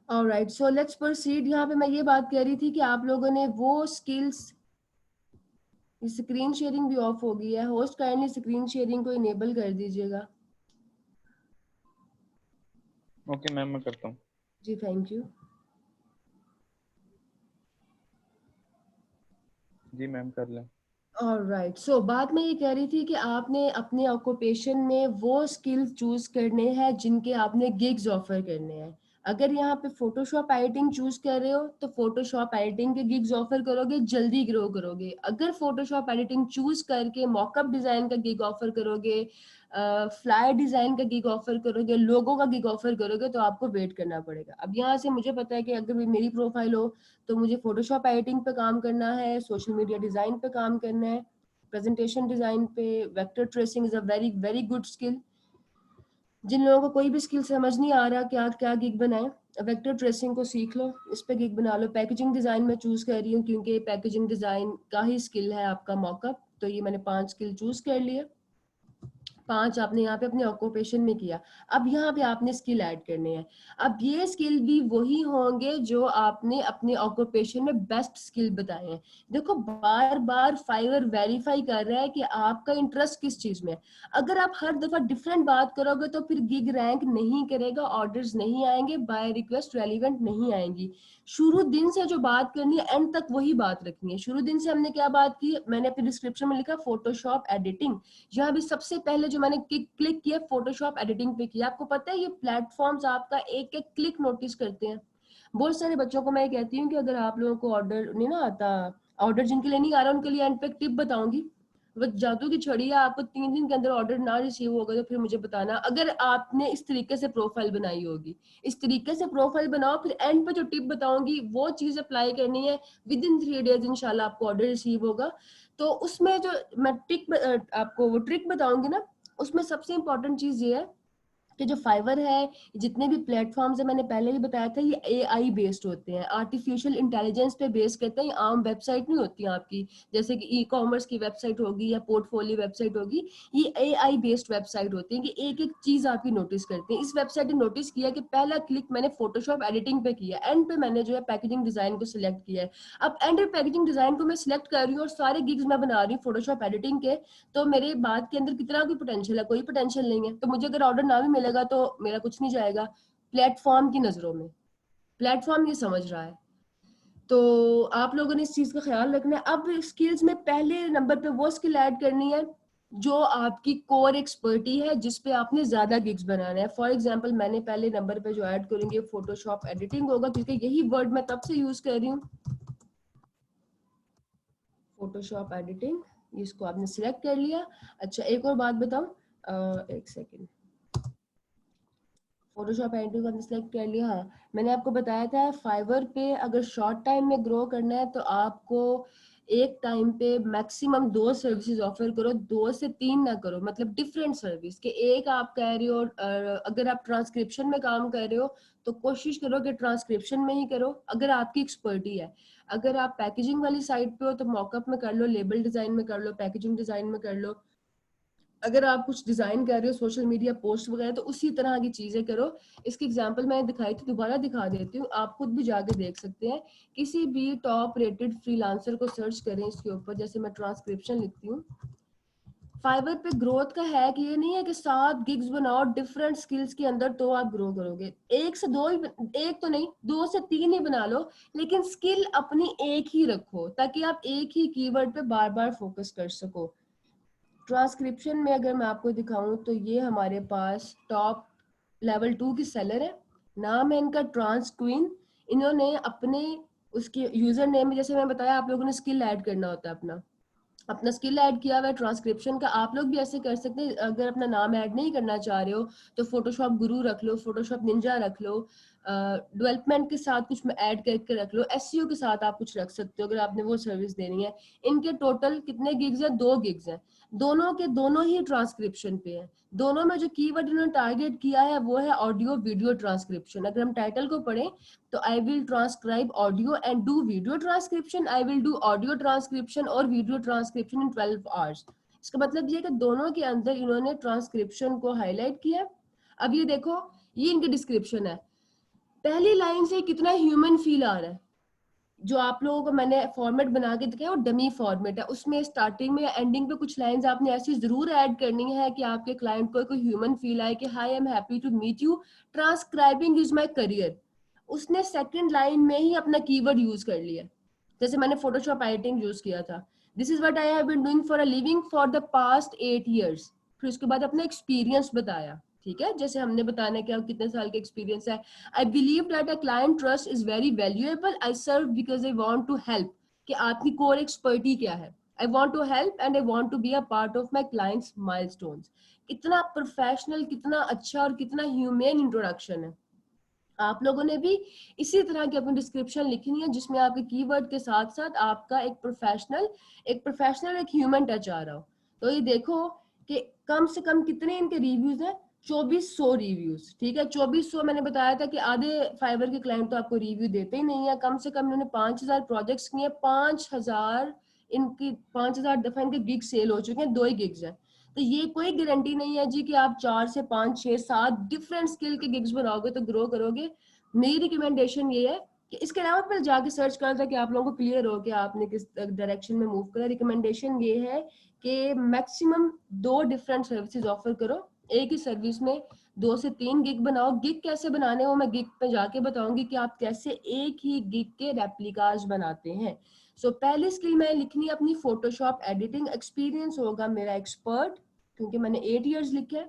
Alright, so let's proceed. यहाँ पे मैं ये बात कह रही थी कि आप लोगों ने वो स्किल्स, स्क्रीन शेयरिंग भी ऑफ हो गई है। होस्ट काइंडली स्क्रीन शेयरिंग को इनेबल कर दीजिएगा। ओके मैम, मैं करता हूँ। जी थैंक यू। जी मैम, कर लें। ऑलराइट, सो बात मैं ये कह रही थी कि आपने अपने ऑक्यूपेशन में वो स्किल्स चूज करने हैं जिनके आपने गिग्स ऑफर करने हैं। अगर यहाँ पे फोटोशॉप एडिटिंग चूज कर रहे हो तो फोटोशॉप एडिटिंग के गिग्स ऑफर करोगे, जल्दी ग्रो करोगे। अगर फोटोशॉप एडिटिंग चूज करके मॉकअप डिजाइन का गिग ऑफर करोगे, फ्लायर डिजाइन का गिग ऑफर करोगे, लोगो का गिग ऑफर करोगे, तो आपको वेट करना पड़ेगा। अब यहाँ से मुझे पता है कि अगर मेरी प्रोफाइल हो तो मुझे फोटोशॉप एडिटिंग पे काम करना है, सोशल मीडिया डिजाइन पे काम करना है, प्रेजेंटेशन डिजाइन पे। Vector tracing is a very very good skill. जिन लोगों को कोई भी स्किल समझ नहीं आ रहा क्या क्या गिग बनाए, वेक्टर ट्रेसिंग को सीख लो, इस पे गिग बना लो। पैकेजिंग डिजाइन में चूज कर रही हूँ क्योंकि पैकेजिंग डिजाइन का ही स्किल है आपका मॉकअप। तो ये मैंने 5 स्किल चूज कर लिए। 5 आपने यहाँ पे अपने ऑक्यूपेशन में किया। अब यहाँ पे आपने स्किल ऐड करने हैं। अब ये स्किल भी वही होंगे जो आपने अपने ऑक्यूपेशन में बेस्ट स्किल बताए हैं। देखो बार बार फाइवर वेरीफाई कर रहा है कि आपका इंटरेस्ट किस चीज में है। अगर आप हर दफा डिफरेंट बात करोगे तो फिर गिग रैंक नहीं करेगा, ऑर्डर्स नहीं आएंगे, बाय रिक्वेस्ट रेलिवेंट नहीं आएंगी। शुरू दिन से जो बात करनी है एंड तक वही बात रखनी है। शुरू दिन से हमने क्या बात की, मैंने अपने डिस्क्रिप्शन में लिखा फोटोशॉप एडिटिंग। यहाँ भी सबसे पहले जो मैंने क्लिक किया फोटोशॉप एडिटिंग पे किया। आपको पता है ये प्लेटफॉर्म्स आपका एक एक क्लिक नोटिस करते हैं। बहुत सारे बच्चों को मैं कहती हूँ कि अगर आप लोगों को ऑर्डर नहीं ना आता, ऑर्डर जिनके लिए नहीं आ रहा उनके लिए एंड पे टिप बताऊंगी। वो जादू की छड़ी है, आपको 3 दिन के अंदर ऑर्डर ना रिसीव होगा तो फिर मुझे बताना। अगर आपने इस तरीके से प्रोफाइल बनाई होगी, इस तरीके से प्रोफाइल बनाओ, फिर एंड पे जो टिप बताऊंगी वो चीज अप्लाई करनी है। विद इन 3 डेज इंशाल्लाह आपको ऑर्डर रिसीव होगा। तो उसमें जो मैं आपको वो ट्रिक बताऊंगी ना, उसमें सबसे इंपॉर्टेंट चीज ये है कि जो फाइवर है, जितने भी प्लेटफॉर्म्स है, मैंने पहले ही बताया था, ये एआई बेस्ड होते हैं, आर्टिफिशियल इंटेलिजेंस पे बेस करते हैं। ये आम वेबसाइट नहीं होती हैं आपकी, जैसे कि ई कॉमर्स की वेबसाइट होगी या पोर्टफोलियो वेबसाइट होगी। ये एआई बेस्ड वेबसाइट होती है कि एक एक चीज आपकी नोटिस करते हैं। इस वेबसाइट ने नोटिस किया कि पहला क्लिक मैंने फोटोशॉप एडिटिंग पे किया, एंड पे मैंने जो है पैकेजिंग डिजाइन को सिलेक्ट किया है। अब एंड पैकेजिंग डिजाइन को मैं सिलेक्ट कर रही हूँ और सारे गिग्स मैं बना रही हूँ फोटोशॉप एडिटिंग के, तो मेरे बात के अंदर कितना कोई पोटेंशियल है? कोई पोटेंशियल नहीं है। तो मुझे अगर ऑर्डर ना भी मिलेगा तो मेरा कुछ नहीं जाएगा प्लेटफॉर्म की नजरों में। प्लेटफॉर्म ये समझ रहा है। तो आप लोगों ने इस चीज का ख्याल रखना है। अब स्किल्स में पहले नंबर पे वो स्किल ऐड करनी है जो आपकी कोर एक्सपर्टी है, जिस पे आपने ज्यादा गिग्स बनाना है। फॉर एग्जांपल मैंने पहले नंबर पे जो ऐड करूंगी फोटोशॉप एडिटिंग होगा, क्योंकि यही वर्ड मैं तब से यूज कर रही हूँ। फोटोशॉप एडिटिंग, इसको आपने सिलेक्ट कर लिया। अच्छा एक और बात बताऊं, एक सेकेंड, फोटोशॉप एडिटिंग आपने सिलेक्ट कर लिया। हाँ, मैंने आपको बताया था फाइवर पे अगर शॉर्ट टाइम में ग्रो करना है तो आपको एक टाइम पे मैक्सिमम 2 सर्विसेज ऑफर करो, 2 से 3 ना करो, मतलब डिफरेंट सर्विस के। एक आप कह रहे हो अगर आप ट्रांसक्रिप्शन में काम कर रहे हो तो कोशिश करो कि ट्रांसक्रिप्शन में ही करो, अगर आपकी एक्सपर्टी है। अगर आप पैकेजिंग वाली साइड पे हो तो मॉकअप में कर लो, लेबल डिजाइन में कर लो, पैकेजिंग डिजाइन में कर लो। अगर आप कुछ डिजाइन कर रहे हो, सोशल मीडिया पोस्ट वगैरह, तो उसी तरह की चीजें करो। इसकी एग्जांपल मैंने दिखाई थी, दोबारा दिखा देती हूँ, आप खुद भी जाके देख सकते हैं। किसी भी टॉप रेटेड फ्रीलांसर को सर्च करें इसके ऊपर, जैसे मैं ट्रांसक्रिप्शन लिखती हूँ। फाइवर पे ग्रोथ का हैक ये नहीं है कि 7 गिग्स बनाओ डिफरेंट स्किल्स के अंदर तो आप ग्रो करोगे। एक से दो ही, एक तो नहीं, 2 से 3 ही बना लो, लेकिन स्किल अपनी एक ही रखो ताकि आप एक ही कीवर्ड पे बार बार फोकस कर सको। ट्रांसक्रिप्शन में अगर मैं आपको दिखाऊं तो ये हमारे पास टॉप लेवल 2 की सेलर है। नाम है इनका ट्रांस क्वीन। इन्होंने अपने उसके यूजर नेम में, जैसे मैं बताया, आप लोगों ने स्किल ऐड करना होता है, अपना अपना स्किल ऐड किया हुआ है ट्रांसक्रिप्शन का। आप लोग भी ऐसे कर सकते हैं। अगर अपना नाम ऐड नहीं करना चाह रहे हो तो फोटोशॉप गुरु रख लो, फोटोशॉप निंजा रख लो, डेवलपमेंट के साथ कुछ ऐड करके रख लो, एसईओ के साथ आप कुछ रख सकते हो अगर आपने वो सर्विस देनी है। इनके टोटल कितने गिग्स हैं? 2 गिग्स हैं। दोनों के दोनों ही ट्रांसक्रिप्शन पे है। दोनों में जो कीवर्ड इन्होंने टारगेट किया है वो है ऑडियो वीडियो ट्रांसक्रिप्शन। अगर हम टाइटल को पढ़ें तो I will transcribe audio and do video transcription, I will do audio transcription और वीडियो ट्रांसक्रिप्शन इन 12 आवर्स। इसका मतलब ये कि दोनों के अंदर इन्होंने ट्रांसक्रिप्शन को हाईलाइट किया। अब ये देखो, ये इनकी डिस्क्रिप्शन है। पहली लाइन से कितना ह्यूमन फील आ रहा है। जो आप लोगों को मैंने फॉर्मेट बना के दिखाया वो डमी फॉर्मेट है, उसमें स्टार्टिंग में या एंडिंग पे कुछ लाइंस आपने ऐसी जरूर ऐड करनी है कि आपके क्लाइंट को कोई ह्यूमन फील आए कि hi I am happy to meet you, transcribing is my career. उसने सेकंड लाइन में ही अपना कीवर्ड यूज कर लिया, जैसे मैंने फोटोशॉप एडिटिंग यूज किया था। This is what I have been doing for a living for the past 8 years। फिर उसके बाद अपना एक्सपीरियंस बताया, ठीक है, जैसे हमने बताना है कि आप कितने साल का एक्सपीरियंस है। I believe that a client trust is very valuable. I serve because I want to help. कि आपकी core expertise क्या है? I want to help and I want to be a part of my client's milestones. कितना professional, कितना अच्छा और कितना human introduction है। आप लोगों ने भी इसी तरह की अपनी डिस्क्रिप्शन लिखनी है जिसमें आपके कीवर्ड के साथ साथ आपका एक ह्यूमन टच आ रहा हो। तो ये देखो कि कम से कम कितने इनके रिव्यूज हैं? 2400 रिव्यूज। ठीक है, 2400। मैंने बताया था कि आधे फाइबर के क्लाइंट तो आपको रिव्यू देते ही नहीं है। कम से कम इन्होंने 5000 प्रोजेक्ट्स किए, 5000 इनकी 5000 दफा इनके गिग सेल हो चुके हैं। 2 ही गिग्स हैं। तो ये कोई गारंटी नहीं है जी कि आप 4 से 5 6 7 डिफरेंट स्किल के गिग्स बनाओगे तो ग्रो करोगे। मेरी रिकमेंडेशन ये है कि इसके अलावा फिर जाके सर्च करना था कि आप लोगों को क्लियर हो कि आपने किस डायरेक्शन में मूव करा। रिकमेंडेशन ये है कि मैक्सिमम 2 डिफरेंट सर्विसेज ऑफर करो। एक ही सर्विस में 2 से 3 गिग बनाओ। गिग कैसे बनाने हो मैं गिग पे जाके बताऊंगी कि आप कैसे एक ही गिग के रेप्लिकाज बनाते हैं। सो पहली स्किल मैं लिखनी है अपनी फोटोशॉप एडिटिंग। एक्सपीरियंस होगा मेरा एक्सपर्ट, क्योंकि मैंने 8 years लिखा है।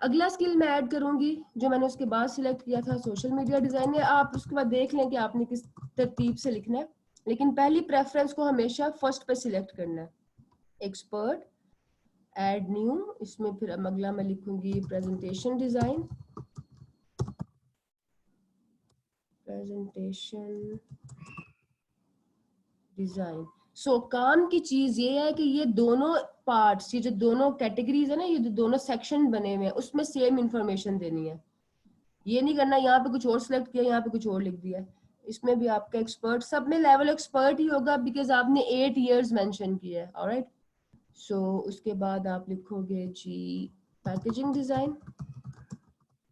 अगला स्किल मैं ऐड करूंगी जो मैंने उसके बाद सिलेक्ट किया था, सोशल मीडिया डिजाइन है। आप उसके बाद देख लें कि आपने किस तरतीब से लिखना है, लेकिन पहली प्रेफरेंस को हमेशा फर्स्ट पे सिलेक्ट करना है। एक्सपर्ट, ऐड न्यू, इसमें फिर अगला मैं लिखूंगी प्रेजेंटेशन डिजाइन। Presentation design. काम की चीज ये है कि ये दोनों पार्ट्स, ये जो दोनों कैटेगरीज है ना, ये जो दोनों सेक्शन बने हुए हैं उसमें सेम इंफॉर्मेशन देनी है। ये नहीं करना यहाँ पे कुछ और सिलेक्ट किया, यहाँ पे कुछ और लिख दिया। इसमें भी आपका एक्सपर्ट, सब में लेवल एक्सपर्ट ही होगा बिकॉज आपने 8 इयर्स मेंशन किया है। ऑलराइट, सो उसके बाद आप लिखोगे जी पैकेजिंग डिजाइन।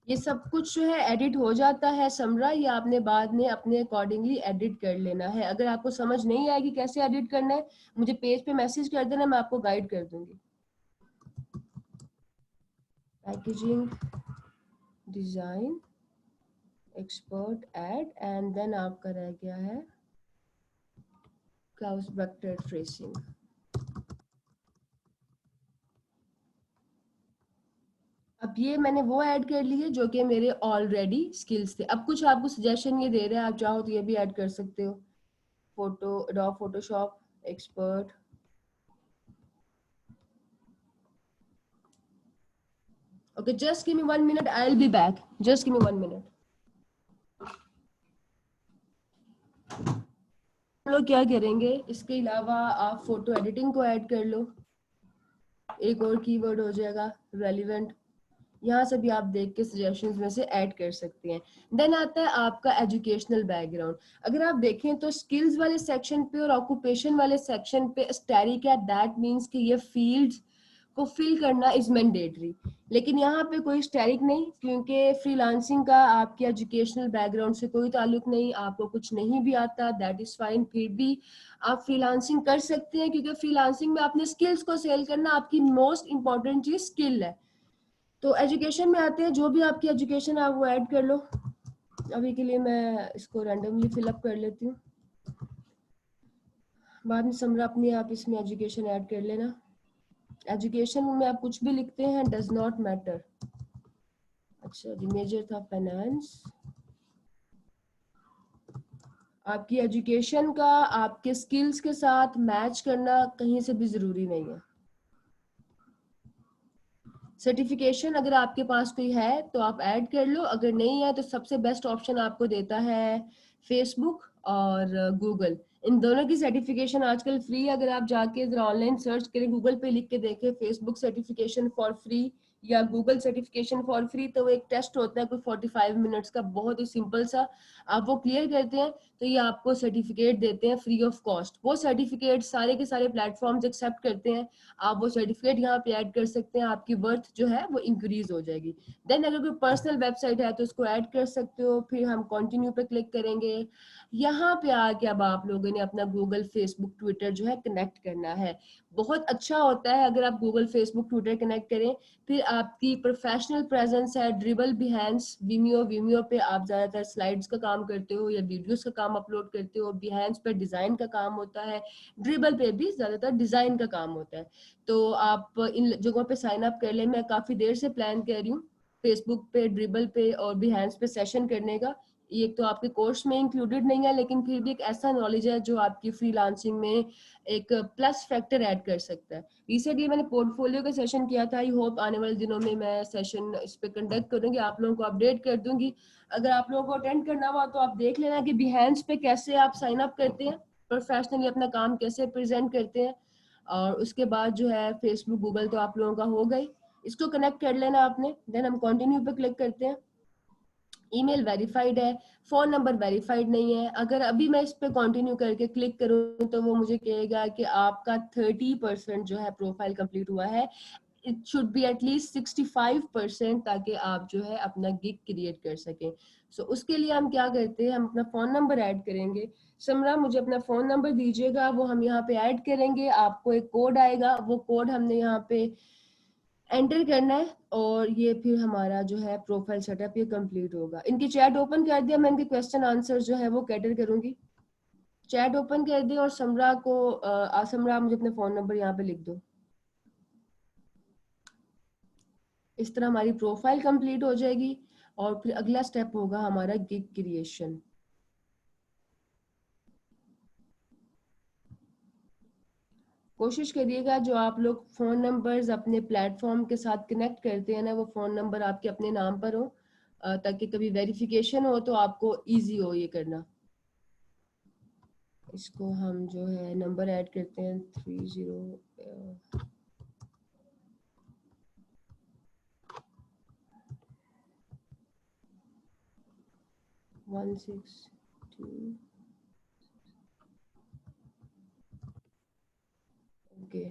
ये सब कुछ जो है एडिट हो जाता है समरा, ये आपने बाद में अपने अकॉर्डिंगली एडिट कर लेना है। अगर आपको समझ नहीं आएगी कैसे एडिट करना है, मुझे पेज पे मैसेज कर देना, मैं आपको गाइड कर दूंगी। Packaging design expert add and then आपका रह गया है क्लाउस वेक्टर ट्रेसिंग। अब ये मैंने वो ऐड कर लिए जो कि मेरे ऑलरेडी स्किल्स थे। अब कुछ आपको सजेशन ये दे रहे हैं, आप चाहो तो ये भी ऐड कर सकते हो। Photo adobe Photoshop expert, okay, just give me 1 minute, I'll be back, just give me 1 minute। हम लोग क्या करेंगे, इसके अलावा आप फोटो एडिटिंग को ऐड कर लो, एक और कीवर्ड हो जाएगा रेलिवेंट। यहाँ से भी आप देख के सजेशंस में से ऐड कर सकते हैं। देन आता है आपका एजुकेशनल बैकग्राउंड। अगर आप देखें तो स्किल्स वाले सेक्शन पे और ऑक्यूपेशन वाले सेक्शन पे स्टैटिक है, दैट मीन्स कि ये फील्ड्स को फिल करना इज मैंडेटरी। लेकिन यहाँ पे कोई स्टैटिक नहीं, क्योंकि फ्रीलांसिंग का आपके एजुकेशनल बैकग्राउंड से कोई ताल्लुक नहीं। आपको कुछ नहीं भी आता, दैट इज फाइन, फिर भी आप फ्रीलांसिंग कर सकते हैं, क्योंकि फ्रीलांसिंग में अपने स्किल्स को सेल करना आपकी मोस्ट इंपॉर्टेंट चीज स्किल है। तो एजुकेशन में आते हैं, जो भी आपकी एजुकेशन है वो ऐड कर लो। अभी के लिए मैं इसको रैंडमली फिलअप कर लेती हूँ, बाद में समरा अपने आप इसमें एजुकेशन ऐड कर लेना। एजुकेशन में आप कुछ भी लिखते हैं, डज नॉट मैटर। अच्छा जी, मेजर था फाइनेंस। आपकी एजुकेशन का आपके स्किल्स के साथ मैच करना कहीं से भी जरूरी नहीं है। सर्टिफिकेशन अगर आपके पास कोई है तो आप ऐड कर लो, अगर नहीं है तो सबसे बेस्ट ऑप्शन आपको देता है फेसबुक और गूगल। इन दोनों की सर्टिफिकेशन आजकल फ्री है। अगर आप जाके जरा ऑनलाइन सर्च करें, गूगल पे लिख के देखें फेसबुक सर्टिफिकेशन फॉर फ्री या गूगल सर्टिफिकेशन फॉर फ्री, तो वो एक टेस्ट होता है कोई 45 मिनट्स का, बहुत ही सिंपल सा। आप वो क्लियर करते हैं तो ये आपको सर्टिफिकेट देते हैं फ्री ऑफ कॉस्ट। वो सर्टिफिकेट सारे के सारे प्लेटफॉर्म्स एक्सेप्ट करते हैं। आप वो सर्टिफिकेट यहाँ पे ऐड कर सकते हैं, आपकी वर्थ जो है वो इंक्रीज हो जाएगी। देन अगर कोई पर्सनल वेबसाइट है तो उसको ऐड कर सकते हो। फिर हम कंटिन्यू पे क्लिक करेंगे। यहाँ पे आके अब आप लोगों ने अपना गूगल, फेसबुक, ट्विटर जो है कनेक्ट करना है। बहुत अच्छा होता है अगर आप गूगल, फेसबुक, ट्विटर कनेक्ट करें। फिर आपकी प्रोफेशनल प्रेजेंस है ड्रिबल, बिहेंस, विमियो। विमियो पे आप ज्यादातर स्लाइड्स का काम करते हो या वीडियोस का काम अपलोड करते हो। बिहेंस पे डिजाइन का काम होता है, ड्रिबल पे भी ज्यादातर डिजाइन का काम होता है। तो आप इन जगहों पे साइन अप कर ले। मैं काफी देर से प्लान कर रही हूँ फेसबुक पे, ड्रिबल पे और बिहेंस पे सेशन करने का। ये तो आपके कोर्स में इंक्लूडेड नहीं है, लेकिन फिर भी एक ऐसा नॉलेज है जो आपकी फ्रीलांसिंग में एक प्लस फैक्टर ऐड कर सकता है। रिसेंटली मैंने पोर्टफोलियो का सेशन किया था, आई होप आने वाले दिनों में मैं सेशन इस पे कंडक्ट करूंगी, आप लोगों को अपडेट कर दूंगी। अगर आप लोगों को अटेंड करना हुआ तो आप देख लेना कि बिहेंस पे कैसे आप साइन अप करते हैं, प्रोफेशनली अपना काम कैसे प्रेजेंट करते हैं। और उसके बाद जो है फेसबुक, गूगल तो आप लोगों का हो गई, इसको कनेक्ट कर लेना आपने। देन हम कंटिन्यू पे क्लिक करते हैं। ईमेल वेरीफाइड है, फोन नंबर वेरीफाइड नहीं है। अगर अभी मैं इस पे कंटिन्यू करके क्लिक करूं तो वो मुझे कहेगा कि आपका 30% जो है प्रोफाइल कंप्लीट हुआ है। इट शुड बी एटलीस्ट 65%, ताकि आप जो है अपना गिग क्रिएट कर सकें। सो उसके लिए हम क्या करते हैं, हम अपना फोन नंबर ऐड करेंगे। समरा मुझे अपना फोन नंबर दीजिएगा, वो हम यहाँ पे ऐड करेंगे। आपको एक कोड आएगा, वो कोड हमने यहाँ पे एंटर करना है और ये फिर हमारा जो है प्रोफाइल सेटअप ये कंप्लीट होगा। इनकी चैट ओपन कर दिया, मैं इनके क्वेश्चन आंसर जो है वो कैटर करूंगी। चैट ओपन कर दी और समरा को समरा मुझे अपने फोन नंबर यहाँ पे लिख दो। इस तरह हमारी प्रोफाइल कंप्लीट हो जाएगी और फिर अगला स्टेप होगा हमारा गिग क्रिएशन। कोशिश करिएगा जो आप लोग फोन नंबर्स अपने प्लेटफॉर्म के साथ कनेक्ट करते हैं ना, वो फोन नंबर आपके अपने नाम पर हो, ताकि कभी वेरिफिकेशन हो तो आपको इजी हो ये करना। इसको हम जो है नंबर ऐड करते हैं 30 162 ओके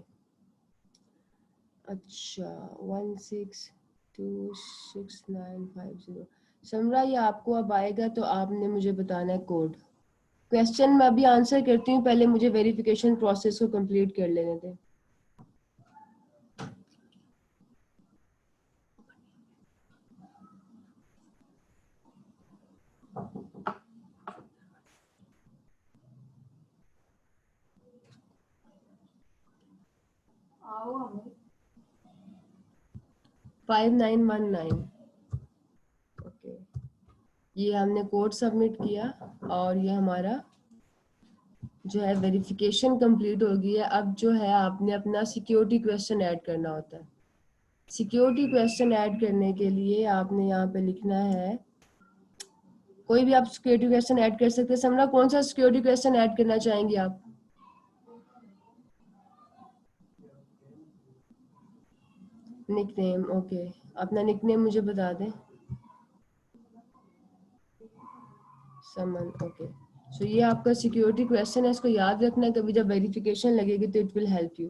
अच्छा 1626950 समरा ये आपको अब आएगा तो आपने मुझे बताना है कोड क्वेश्चन मैं अभी आंसर करती हूँ पहले मुझे वेरिफिकेशन प्रोसेस को कंप्लीट कर लेने दें 5919 ओके ये हमने कोड सबमिट किया और ये हमारा जो है वेरिफिकेशन कंप्लीट हो गई है अब जो है आपने अपना सिक्योरिटी क्वेश्चन ऐड करना होता है सिक्योरिटी क्वेश्चन ऐड करने के लिए आपने यहाँ पे लिखना है कोई भी आप सिक्योरिटी क्वेश्चन ऐड कर सकते हैं समरा कौन सा सिक्योरिटी क्वेश्चन ऐड करना चाहेंगे आप निकनेम ओके अपना निकनेम मुझे बता दें समन ओके सो ये आपका सिक्योरिटी क्वेश्चन है इसको याद रखना कभी जब वेरिफिकेशन लगेगी तो इट विल हेल्प यू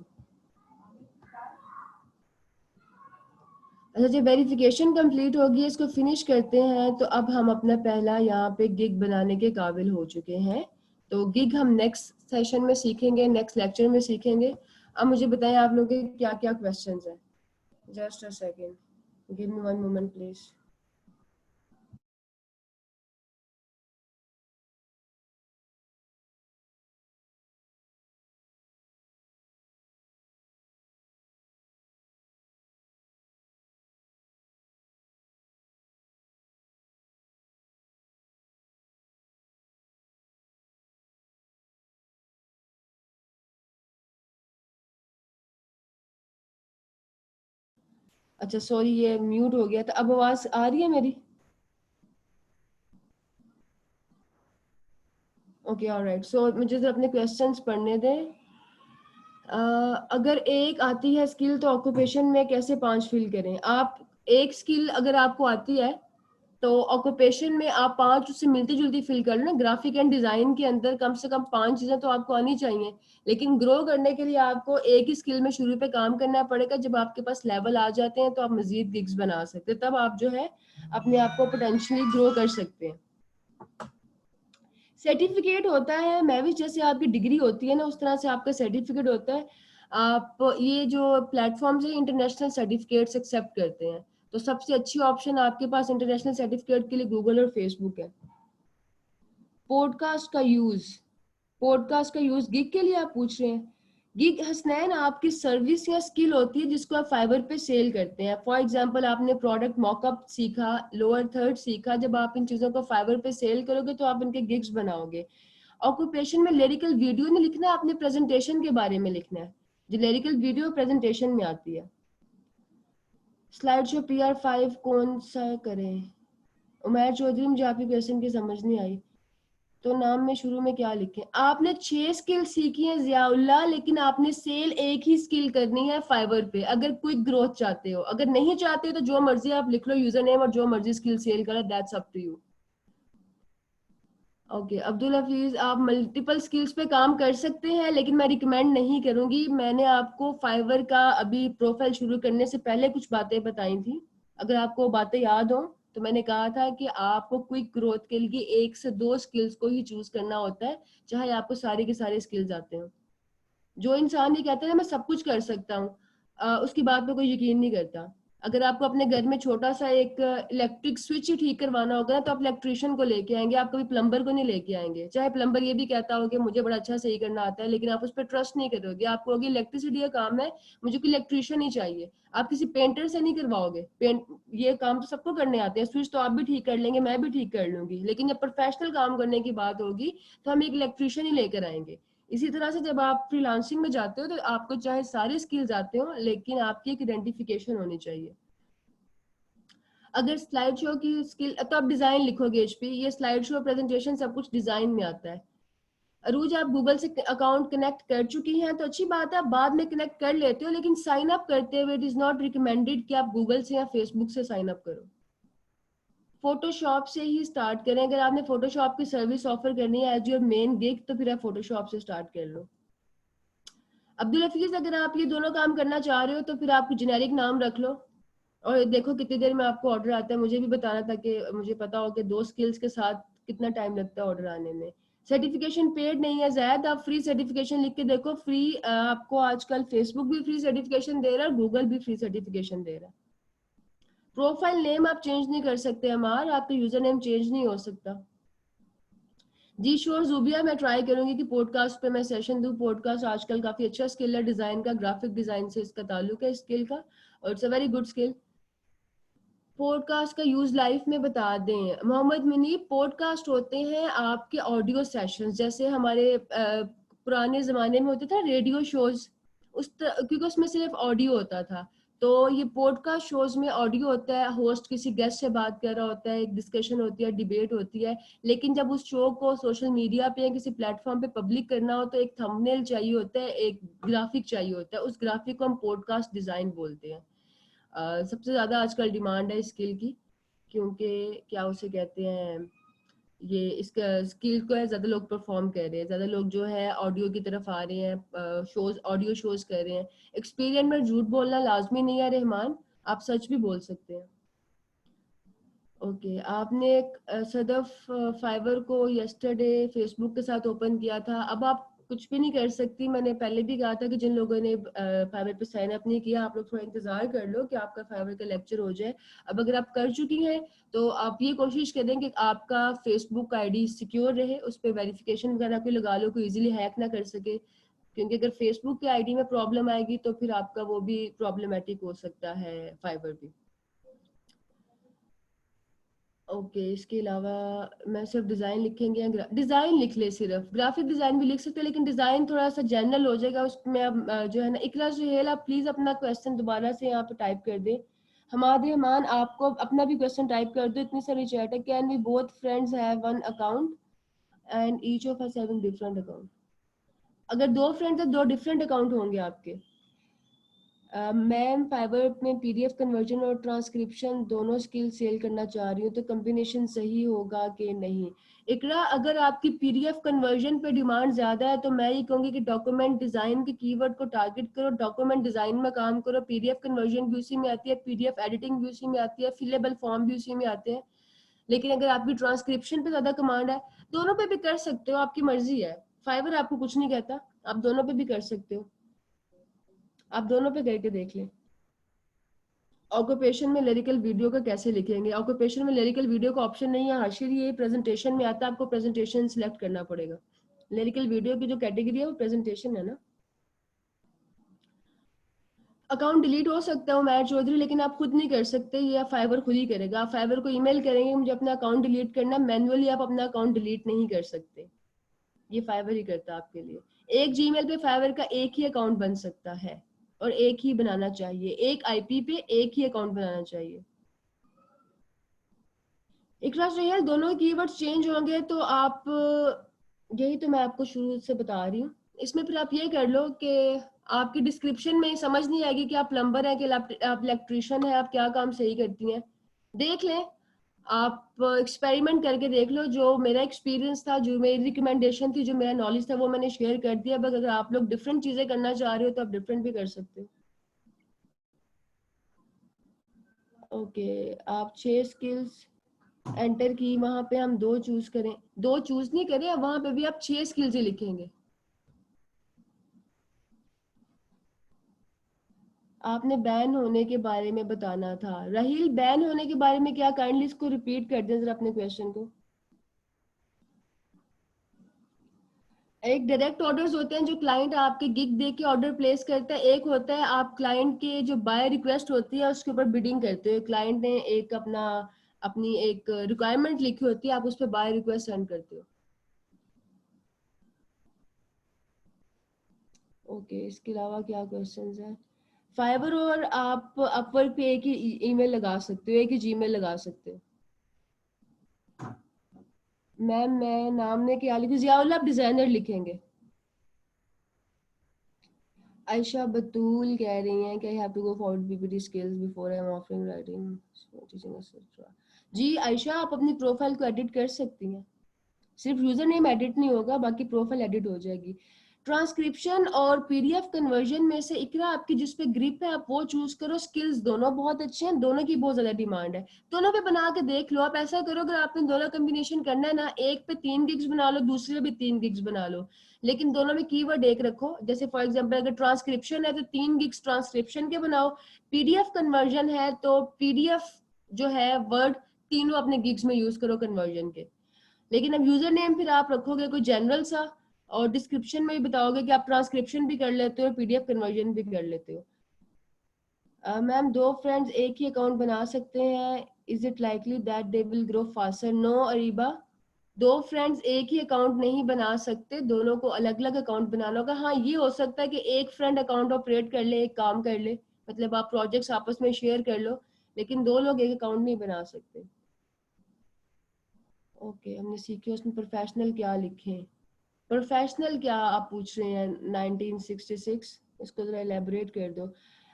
अच्छा जब वेरिफिकेशन कंप्लीट होगी इसको फिनिश करते हैं तो अब हम अपना पहला यहाँ पे गिग बनाने के काबिल हो चुके हैं तो गिग हम नेक्स्ट सेशन में सीखेंगे नेक्स्ट लेक्चर में सीखेंगे अब मुझे बताएं आप लोगों के क्या क्या क्वेश्चंस हैं just a second give me one moment please अच्छा सॉरी ये म्यूट हो गया था अब आवाज आ रही है मेरी ओके ऑलराइट सो मुझे तो अपने क्वेश्चंस पढ़ने दें अगर एक आती है स्किल तो ऑक्यूपेशन में कैसे 5 फिल करें आप एक स्किल अगर आपको आती है तो ऑक्यूपेशन में आप 5 उससे मिलती जुलती फिल कर लो ना ग्राफिक एंड डिजाइन के अंदर कम से कम 5 चीजें तो आपको आनी चाहिए लेकिन ग्रो करने के लिए आपको एक ही स्किल में शुरू पे काम करना पड़ेगा जब आपके पास लेवल आ जाते हैं तो आप मजीद गिग्स बना सकते हैं तब आप जो है अपने आप को पोटेंशियली ग्रो कर सकते हैं सर्टिफिकेट होता है मैं भी जैसे आपकी डिग्री होती है ना उस तरह से आपका सर्टिफिकेट होता है आप ये जो प्लेटफॉर्म है इंटरनेशनल सर्टिफिकेट्स एक्सेप्ट करते हैं तो सबसे अच्छी ऑप्शन आपके पास इंटरनेशनल सर्टिफिकेट के लिए गूगल और फेसबुक है पॉडकास्ट का यूज पॉडकास्ट का यूज गिग के लिए आप पूछ रहे हैं गिग हसनैन आपकी सर्विस या स्किल होती है जिसको आप फाइवर पे सेल करते हैं फॉर एग्जांपल आपने प्रोडक्ट मॉकअप सीखा लोअर थर्ड सीखा जब आप इन चीजों को फाइवर पे सेल करोगे तो आप इनके गिग्स बनाओगे ऑक्यूपेशन में लिरिकल वीडियो नहीं लिखना आपने प्रेजेंटेशन के बारे में लिखना है जो लिरिकल वीडियो प्रेजेंटेशन में आती है स्लाइड शो PR5 कौन सा करें उमैर चौधरी मुझे आपकी क्वेश्चन की समझ नहीं आई तो नाम में शुरू में क्या लिखें आपने 6 स्किल सीखी है जियाउल्ला लेकिन आपने सेल एक ही स्किल करनी है फाइवर पे अगर क्विक ग्रोथ चाहते हो अगर नहीं चाहते तो जो मर्जी आप लिख लो यूजर नेम और जो मर्जी स्किल सेल करो that's up to you okay Abdul Hafeez आप मल्टीपल स्किल्स पे काम कर सकते हैं लेकिन मैं रिकमेंड नहीं करूंगी मैंने आपको फाइवर का अभी प्रोफाइल शुरू करने से पहले कुछ बातें बताई थी अगर आपको बातें याद हो तो मैंने कहा था कि आपको क्विक ग्रोथ के लिए 1 से 2 स्किल्स को ही चूज करना होता है चाहे आपको सारे के सारे स्किल्स आते हो जो इंसान ये कहता है ना मैं सब कुछ कर सकता हूँ उसकी बात पे कोई यकीन नहीं करता अगर आपको अपने घर में छोटा सा एक इलेक्ट्रिक स्विच ही ठीक करवाना होगा ना तो आप इलेक्ट्रिशियन को लेके आएंगे आप कभी प्लम्बर को नहीं लेके आएंगे चाहे प्लम्बर ये भी कहता हो कि मुझे बड़ा अच्छा सही करना आता है लेकिन आप उस पर ट्रस्ट नहीं करोगे आप कहोगे इलेक्ट्रिसिटी का काम है मुझे कोई इलेक्ट्रिशियन ही चाहिए आप किसी पेंटर से नहीं करवाओगे पेंट ये काम तो सबको करने आते हैं स्विच तो आप भी ठीक कर लेंगे मैं भी ठीक कर लूंगी लेकिन जब प्रोफेशनल काम करने की बात होगी तो हम एक इलेक्ट्रिशियन ही लेकर आएंगे इसी तरह से जब आप फ्रीलांसिंग में जाते हो तो आपको चाहे सारे स्किल्स आते हो लेकिन आपकी एक आइडेंटिफिकेशन होनी चाहिए अगर स्लाइड शो की स्किल तो आप डिजाइन लिखोगे एचपी ये स्लाइड शो प्रेजेंटेशन सब कुछ डिजाइन में आता है अरूज, आप गूगल से अकाउंट कनेक्ट कर चुकी हैं तो अच्छी बात है, आप बाद में कनेक्ट कर लेते हो, लेकिन साइन अप करते हुए इट इज नॉट रिकमेंडेड कि आप गूगल से या फेसबुक से साइन अप करो। फोटोशॉप से ही स्टार्ट करें। अगर आपने फोटोशॉप की सर्विस ऑफर करनी है एज योर मेन गिग, तो फिर आप फोटोशॉप से स्टार्ट कर लो। अब्दुल हफीज, अगर आप ये दोनों काम करना चाह रहे हो तो फिर आप जेनेरिक नाम रख लो और देखो कितनी देर में आपको ऑर्डर आता है। मुझे भी बताना था कि मुझे पता हो कि 2 स्किल्स के साथ कितना टाइम लगता है ऑर्डर आने में। सर्टिफिकेशन पेड नहीं है जैद, आप फ्री सर्टिफिकेशन लिख के देखो। फ्री आपको आजकल फेसबुक भी फ्री सर्टिफिकेशन दे रहा है, गूगल भी फ्री सर्टिफिकेशन दे रहा है। प्रोफाइल नेम आप चेंज नहीं कर सकते हमार, आपका यूजर नेम चेंज नहीं हो सकता। जी श्योर जुबिया, मैं ट्राई करूंगी कि पॉडकास्ट पे मैं सेशन दूं। पॉडकास्ट आजकल काफी अच्छा स्किल है डिजाइन का, ग्राफिक डिजाइन से इसका ताल्लुक है स्किल का, और it's a very good skill. Podcast का यूज लाइफ में बता दें मोहम्मद मुनीब, पॉडकास्ट होते हैं आपके ऑडियो सेशंस, जैसे हमारे पुराने जमाने में होते थे रेडियो शोज, क्योंकि उसमें सिर्फ ऑडियो होता था। तो ये पॉडकास्ट शोज में ऑडियो होता है, होस्ट किसी गेस्ट से बात कर रहा होता है, एक डिस्कशन होती है, डिबेट होती है। लेकिन जब उस शो को सोशल मीडिया पे या किसी प्लेटफॉर्म पे पब्लिक करना हो तो एक थंबनेल चाहिए होता है, एक ग्राफिक चाहिए होता है। उस ग्राफिक को हम पॉडकास्ट डिजाइन बोलते हैं। सबसे ज्यादा आजकल डिमांड है स्किल की, क्योंकि क्या उसे कहते हैं, ये इसका स्किल को है ज्यादा लोग परफॉर्म कर रहे हैं, ज्यादा लोग जो है ऑडियो की तरफ आ रहे हैं, शोज ऑडियो शोज कर रहे हैं। एक्सपीरियंस में झूठ बोलना लाजमी नहीं है रहमान, आप सच भी बोल सकते हैं। ओके, आपने सदफ फाइवर को यस्टरडे फेसबुक के साथ ओपन किया था, अब आप कुछ भी नहीं कर सकती। मैंने पहले भी कहा था कि जिन लोगों ने फाइवर पे साइन अप नहीं किया, आप लोग थोड़ा इंतजार कर लो कि आपका फाइवर का लेक्चर हो जाए। अब अगर आप कर चुकी हैं तो आप ये कोशिश करें कि आपका फेसबुक आईडी सिक्योर रहे, उस पर वेरिफिकेशन वगैरह कोई लगा लो, कोई इजीली हैक ना कर सके, क्योंकि अगर फेसबुक के आईडी में प्रॉब्लम आएगी तो फिर आपका वो भी प्रॉब्लमेटिक हो सकता है, फाइवर भी। ओके, इसके अलावा मैं सिर्फ डिज़ाइन लिखेंगे या डिज़ाइन लिख ले, सिर्फ ग्राफिक डिज़ाइन भी लिख सकते हैं, लेकिन डिज़ाइन थोड़ा सा जनरल हो जाएगा उसमें। अब जो है ना, इकरा सुहेल, आप प्लीज़ अपना क्वेश्चन दोबारा से यहाँ पे टाइप कर दे। हमाद रहमान, आपको अपना भी क्वेश्चन टाइप कर दो, इतनी सारी चैट है। Can we both friends have one account and each of us having different account? अगर दो फ्रेंड्स है, दो डिफरेंट अकाउंट होंगे आपके। मैम, फाइवर में पीडीएफ कन्वर्जन और ट्रांसक्रिप्शन दोनों स्किल सेल करना चाह रही हूँ, तो कम्बिनेशन सही होगा कि नहीं? इकरा, अगर आपकी पीडीएफ कन्वर्जन पे डिमांड ज्यादा है तो मैं ये कहूंगी कि डॉक्यूमेंट डिजाइन के कीवर्ड को टारगेट करो, डॉक्यूमेंट डिजाइन में काम करो। पीडीएफ कन्वर्जन भी उसी में आती है, पीडीएफ एडिटिंग भी उसी में आती है, फिलेबल फॉर्म भी उसी में आते हैं। लेकिन अगर आपकी ट्रांसक्रिप्शन पे ज्यादा कमांड है, दोनों पे भी कर सकते हो, आपकी मर्जी है। फाइवर आपको कुछ नहीं कहता, आप दोनों पे भी कर सकते हो, आप दोनों पे करके देख लें। ऑक्यूपेशन में लिरिकल वीडियो का कैसे लिखेंगे? ऑक्यूपेशन में लिरिकल वीडियो का ऑप्शन नहीं है हाशिर, ये प्रेजेंटेशन में आता है, आपको प्रेजेंटेशन सिलेक्ट करना पड़ेगा। लिरिकल वीडियो की जो कैटेगरी है वो प्रेजेंटेशन है ना। अकाउंट डिलीट हो सकता है उमैर चौधरी, लेकिन आप खुद नहीं कर सकते, ये फाइवर खुद ही करेगा। आप फाइवर को ईमेल करेंगे मुझे अपना अकाउंट डिलीट करना, मैन्युअली आप अपना अकाउंट डिलीट नहीं कर सकते, ये फाइवर ही करता है आपके लिए। एक जीमेल पे फाइवर का एक ही अकाउंट बन सकता है, और एक ही बनाना चाहिए, एक आईपी पे एक ही अकाउंट बनाना चाहिए। इकरा सुहेल, दोनों कीवर्ड्स चेंज होंगे तो आप, यही तो मैं आपको शुरू से बता रही हूँ। इसमें फिर आप ये कर लो कि आपकी डिस्क्रिप्शन में समझ नहीं आएगी कि आप प्लम्बर हैं कि आप इलेक्ट्रिशियन हैं, आप क्या काम सही करती हैं। देख लें, आप एक्सपेरिमेंट करके देख लो। जो मेरा एक्सपीरियंस था, जो मेरी रिकमेंडेशन थी, जो मेरा नॉलेज था, वो मैंने शेयर कर दिया। बस अगर आप लोग डिफरेंट चीजें करना चाह रहे हो तो आप डिफरेंट भी कर सकते हो। ओके, आप 6 स्किल्स एंटर की, वहां पे हम 2 चूज करें, 2 चूज नहीं करें, वहां पे भी आप 6 स्किल्स ही लिखेंगे। आपने बैन होने के बारे में बताना था राहील, बैन होने के बारे में क्या? काइंडली इसको रिपीट कर दें जरा अपने क्वेश्चन को। एक डायरेक्ट ऑर्डर्स होते हैं जो क्लाइंट आपके गिग दे के ऑर्डर प्लेस करता है, एक होता है आप क्लाइंट के जो बाय रिक्वेस्ट होती है उसके ऊपर बिडिंग करते हो। क्लाइंट ने एक अपनी एक रिक्वायरमेंट लिखी होती है, आप उस पर बाय रिक्वेस्ट सेंड करते हो। ओके, इसके अलावा क्या क्वेश्चंस हैं? फाइबर और आप अपवर्क पे एक ही ईमेल लगा सकते हो, एक ही जीमेल लगा सकते हो। मैम मैं नाम ने क्या लिखी, जियाउल्लाह, आप डिजाइनर लिखेंगे। आयशा बतूल कह रही हैं कि I have to go forward PPT skills before I am offering writing teaching etcetera. जी आयशा, आप अपनी प्रोफाइल को एडिट कर सकती हैं, सिर्फ यूजर नेम एडिट नहीं होगा, बाकी प्रोफाइल एडिट हो जाएगी। ट्रांसक्रिप्शन और पीडीएफ कन्वर्जन में से इकरा आपकी जिस पे ग्रिप है आप वो चूज करो। स्किल्स दोनों बहुत अच्छे हैं, दोनों की बहुत ज्यादा डिमांड है, दोनों पे बना के देख लो। आप ऐसा करो, अगर आपने दोनों कॉम्बिनेशन करना है ना, एक पे 3 गिग्स बना लो, दूसरे पे भी 3 गिग्स बना लो, लेकिन दोनों में कीवर्ड एक रखो। जैसे फॉर एग्जांपल अगर ट्रांसक्रिप्शन है तो 3 गिग्स ट्रांसक्रिप्शन के बनाओ, पीडीएफ कन्वर्जन है तो पीडीएफ जो है वर्ड तीनों अपने गिग्स में यूज करो कन्वर्जन के। लेकिन अब यूजर नेम फिर आप रखोगे कोई जनरल सा, और डिस्क्रिप्शन में भी बताओगे कि आप ट्रांसक्रिप्शन भी कर लेते हो, पीडीएफ कन्वर्जन भी कर लेते हो। मैम 2 फ्रेंड्स एक ही अकाउंट बना सकते हैं, is it likely that they will grow faster? No Areeba, 2 friends एक ही अकाउंट नहीं बना सकते, दोनों को अलग अलग अकाउंट बनाना होगा। हाँ ये हो सकता है कि एक फ्रेंड अकाउंट ऑपरेट कर ले, एक काम कर ले, मतलब आप प्रोजेक्ट्स आपस में शेयर कर लो, लेकिन 2 लोग एक अकाउंट नहीं बना सकते। ओके, हमने सीखे उसमें प्रोफेशनल क्या लिखे। प्रोफेशनल क्या आप पूछ रहे हैं 1966, इसको जरा एलेबोरेट कर दो।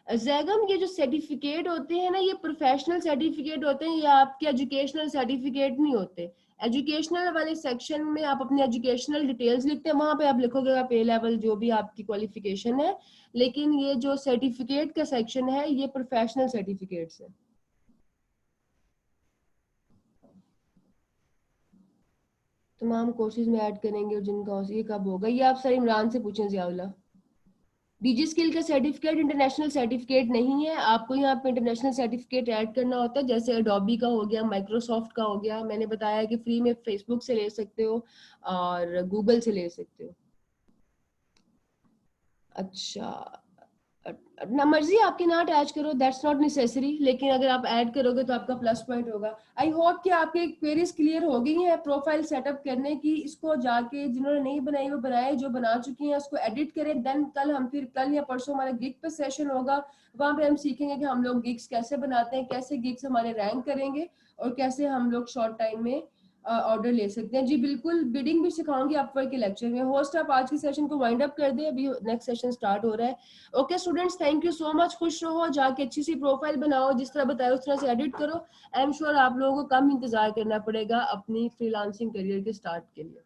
जैगम, ये जो सर्टिफिकेट होते हैं ना, ये प्रोफेशनल सर्टिफिकेट होते हैं, ये आपके एजुकेशनल सर्टिफिकेट नहीं होते। एजुकेशनल वाले सेक्शन में आप अपनी एजुकेशनल डिटेल्स लिखते हैं, वहां पे आप लिखोगे आप ए लेवल जो भी आपकी क्वालिफिकेशन है, लेकिन ये जो सर्टिफिकेट का सेक्शन है ये प्रोफेशनल सर्टिफिकेट्स है। तमाम कोर्सेज में ऐड करेंगे और जिनका ये कब होगा, ये आप सर इमरान से पूछें जियाउल्लाह। डीजी स्किल का सर्टिफिकेट इंटरनेशनल सर्टिफिकेट नहीं है, आपको यहाँ पे इंटरनेशनल सर्टिफिकेट ऐड करना होता है, जैसे एडोबी का हो गया, माइक्रोसॉफ्ट का हो गया। मैंने बताया कि फ्री में फेसबुक से ले सकते हो और गूगल से ले सकते हो। अच्छा, ना मर्जी आपकी ना अटैच करो, दैट्स नॉट नेसेसरी, लेकिन अगर आप ऐड करोगे तो आपका प्लस पॉइंट होगा। आई होप कि आपके क्वेरीज क्लियर हो गई हैं प्रोफाइल सेटअप करने की। इसको जाके जिन्होंने नहीं बनाई वो बनाए, जो बना चुकी हैं उसको एडिट करें। देन कल या परसों हमारा गिग पे सेशन होगा, वहां पे हम सीखेंगे कि हम लोग गिग्स कैसे बनाते हैं, कैसे गिग्स हमारे रैंक करेंगे और कैसे हम लोग शॉर्ट टाइम में ऑर्डर ले सकते हैं। जी बिल्कुल, बिडिंग भी सिखाऊंगी अपवर्क के लेक्चर में। होस्ट आप आज के सेशन को वाइंड अप कर दे, अभी नेक्स्ट सेशन स्टार्ट हो रहा है। Okay students, thank you so much. खुश रहो, जाके अच्छी सी प्रोफाइल बनाओ, जिस तरह बताया उस तरह से एडिट करो। आई एम श्योर आप लोगों को कम इंतजार करना पड़ेगा अपनी फ्रीलांसिंग करियर के स्टार्ट के लिए।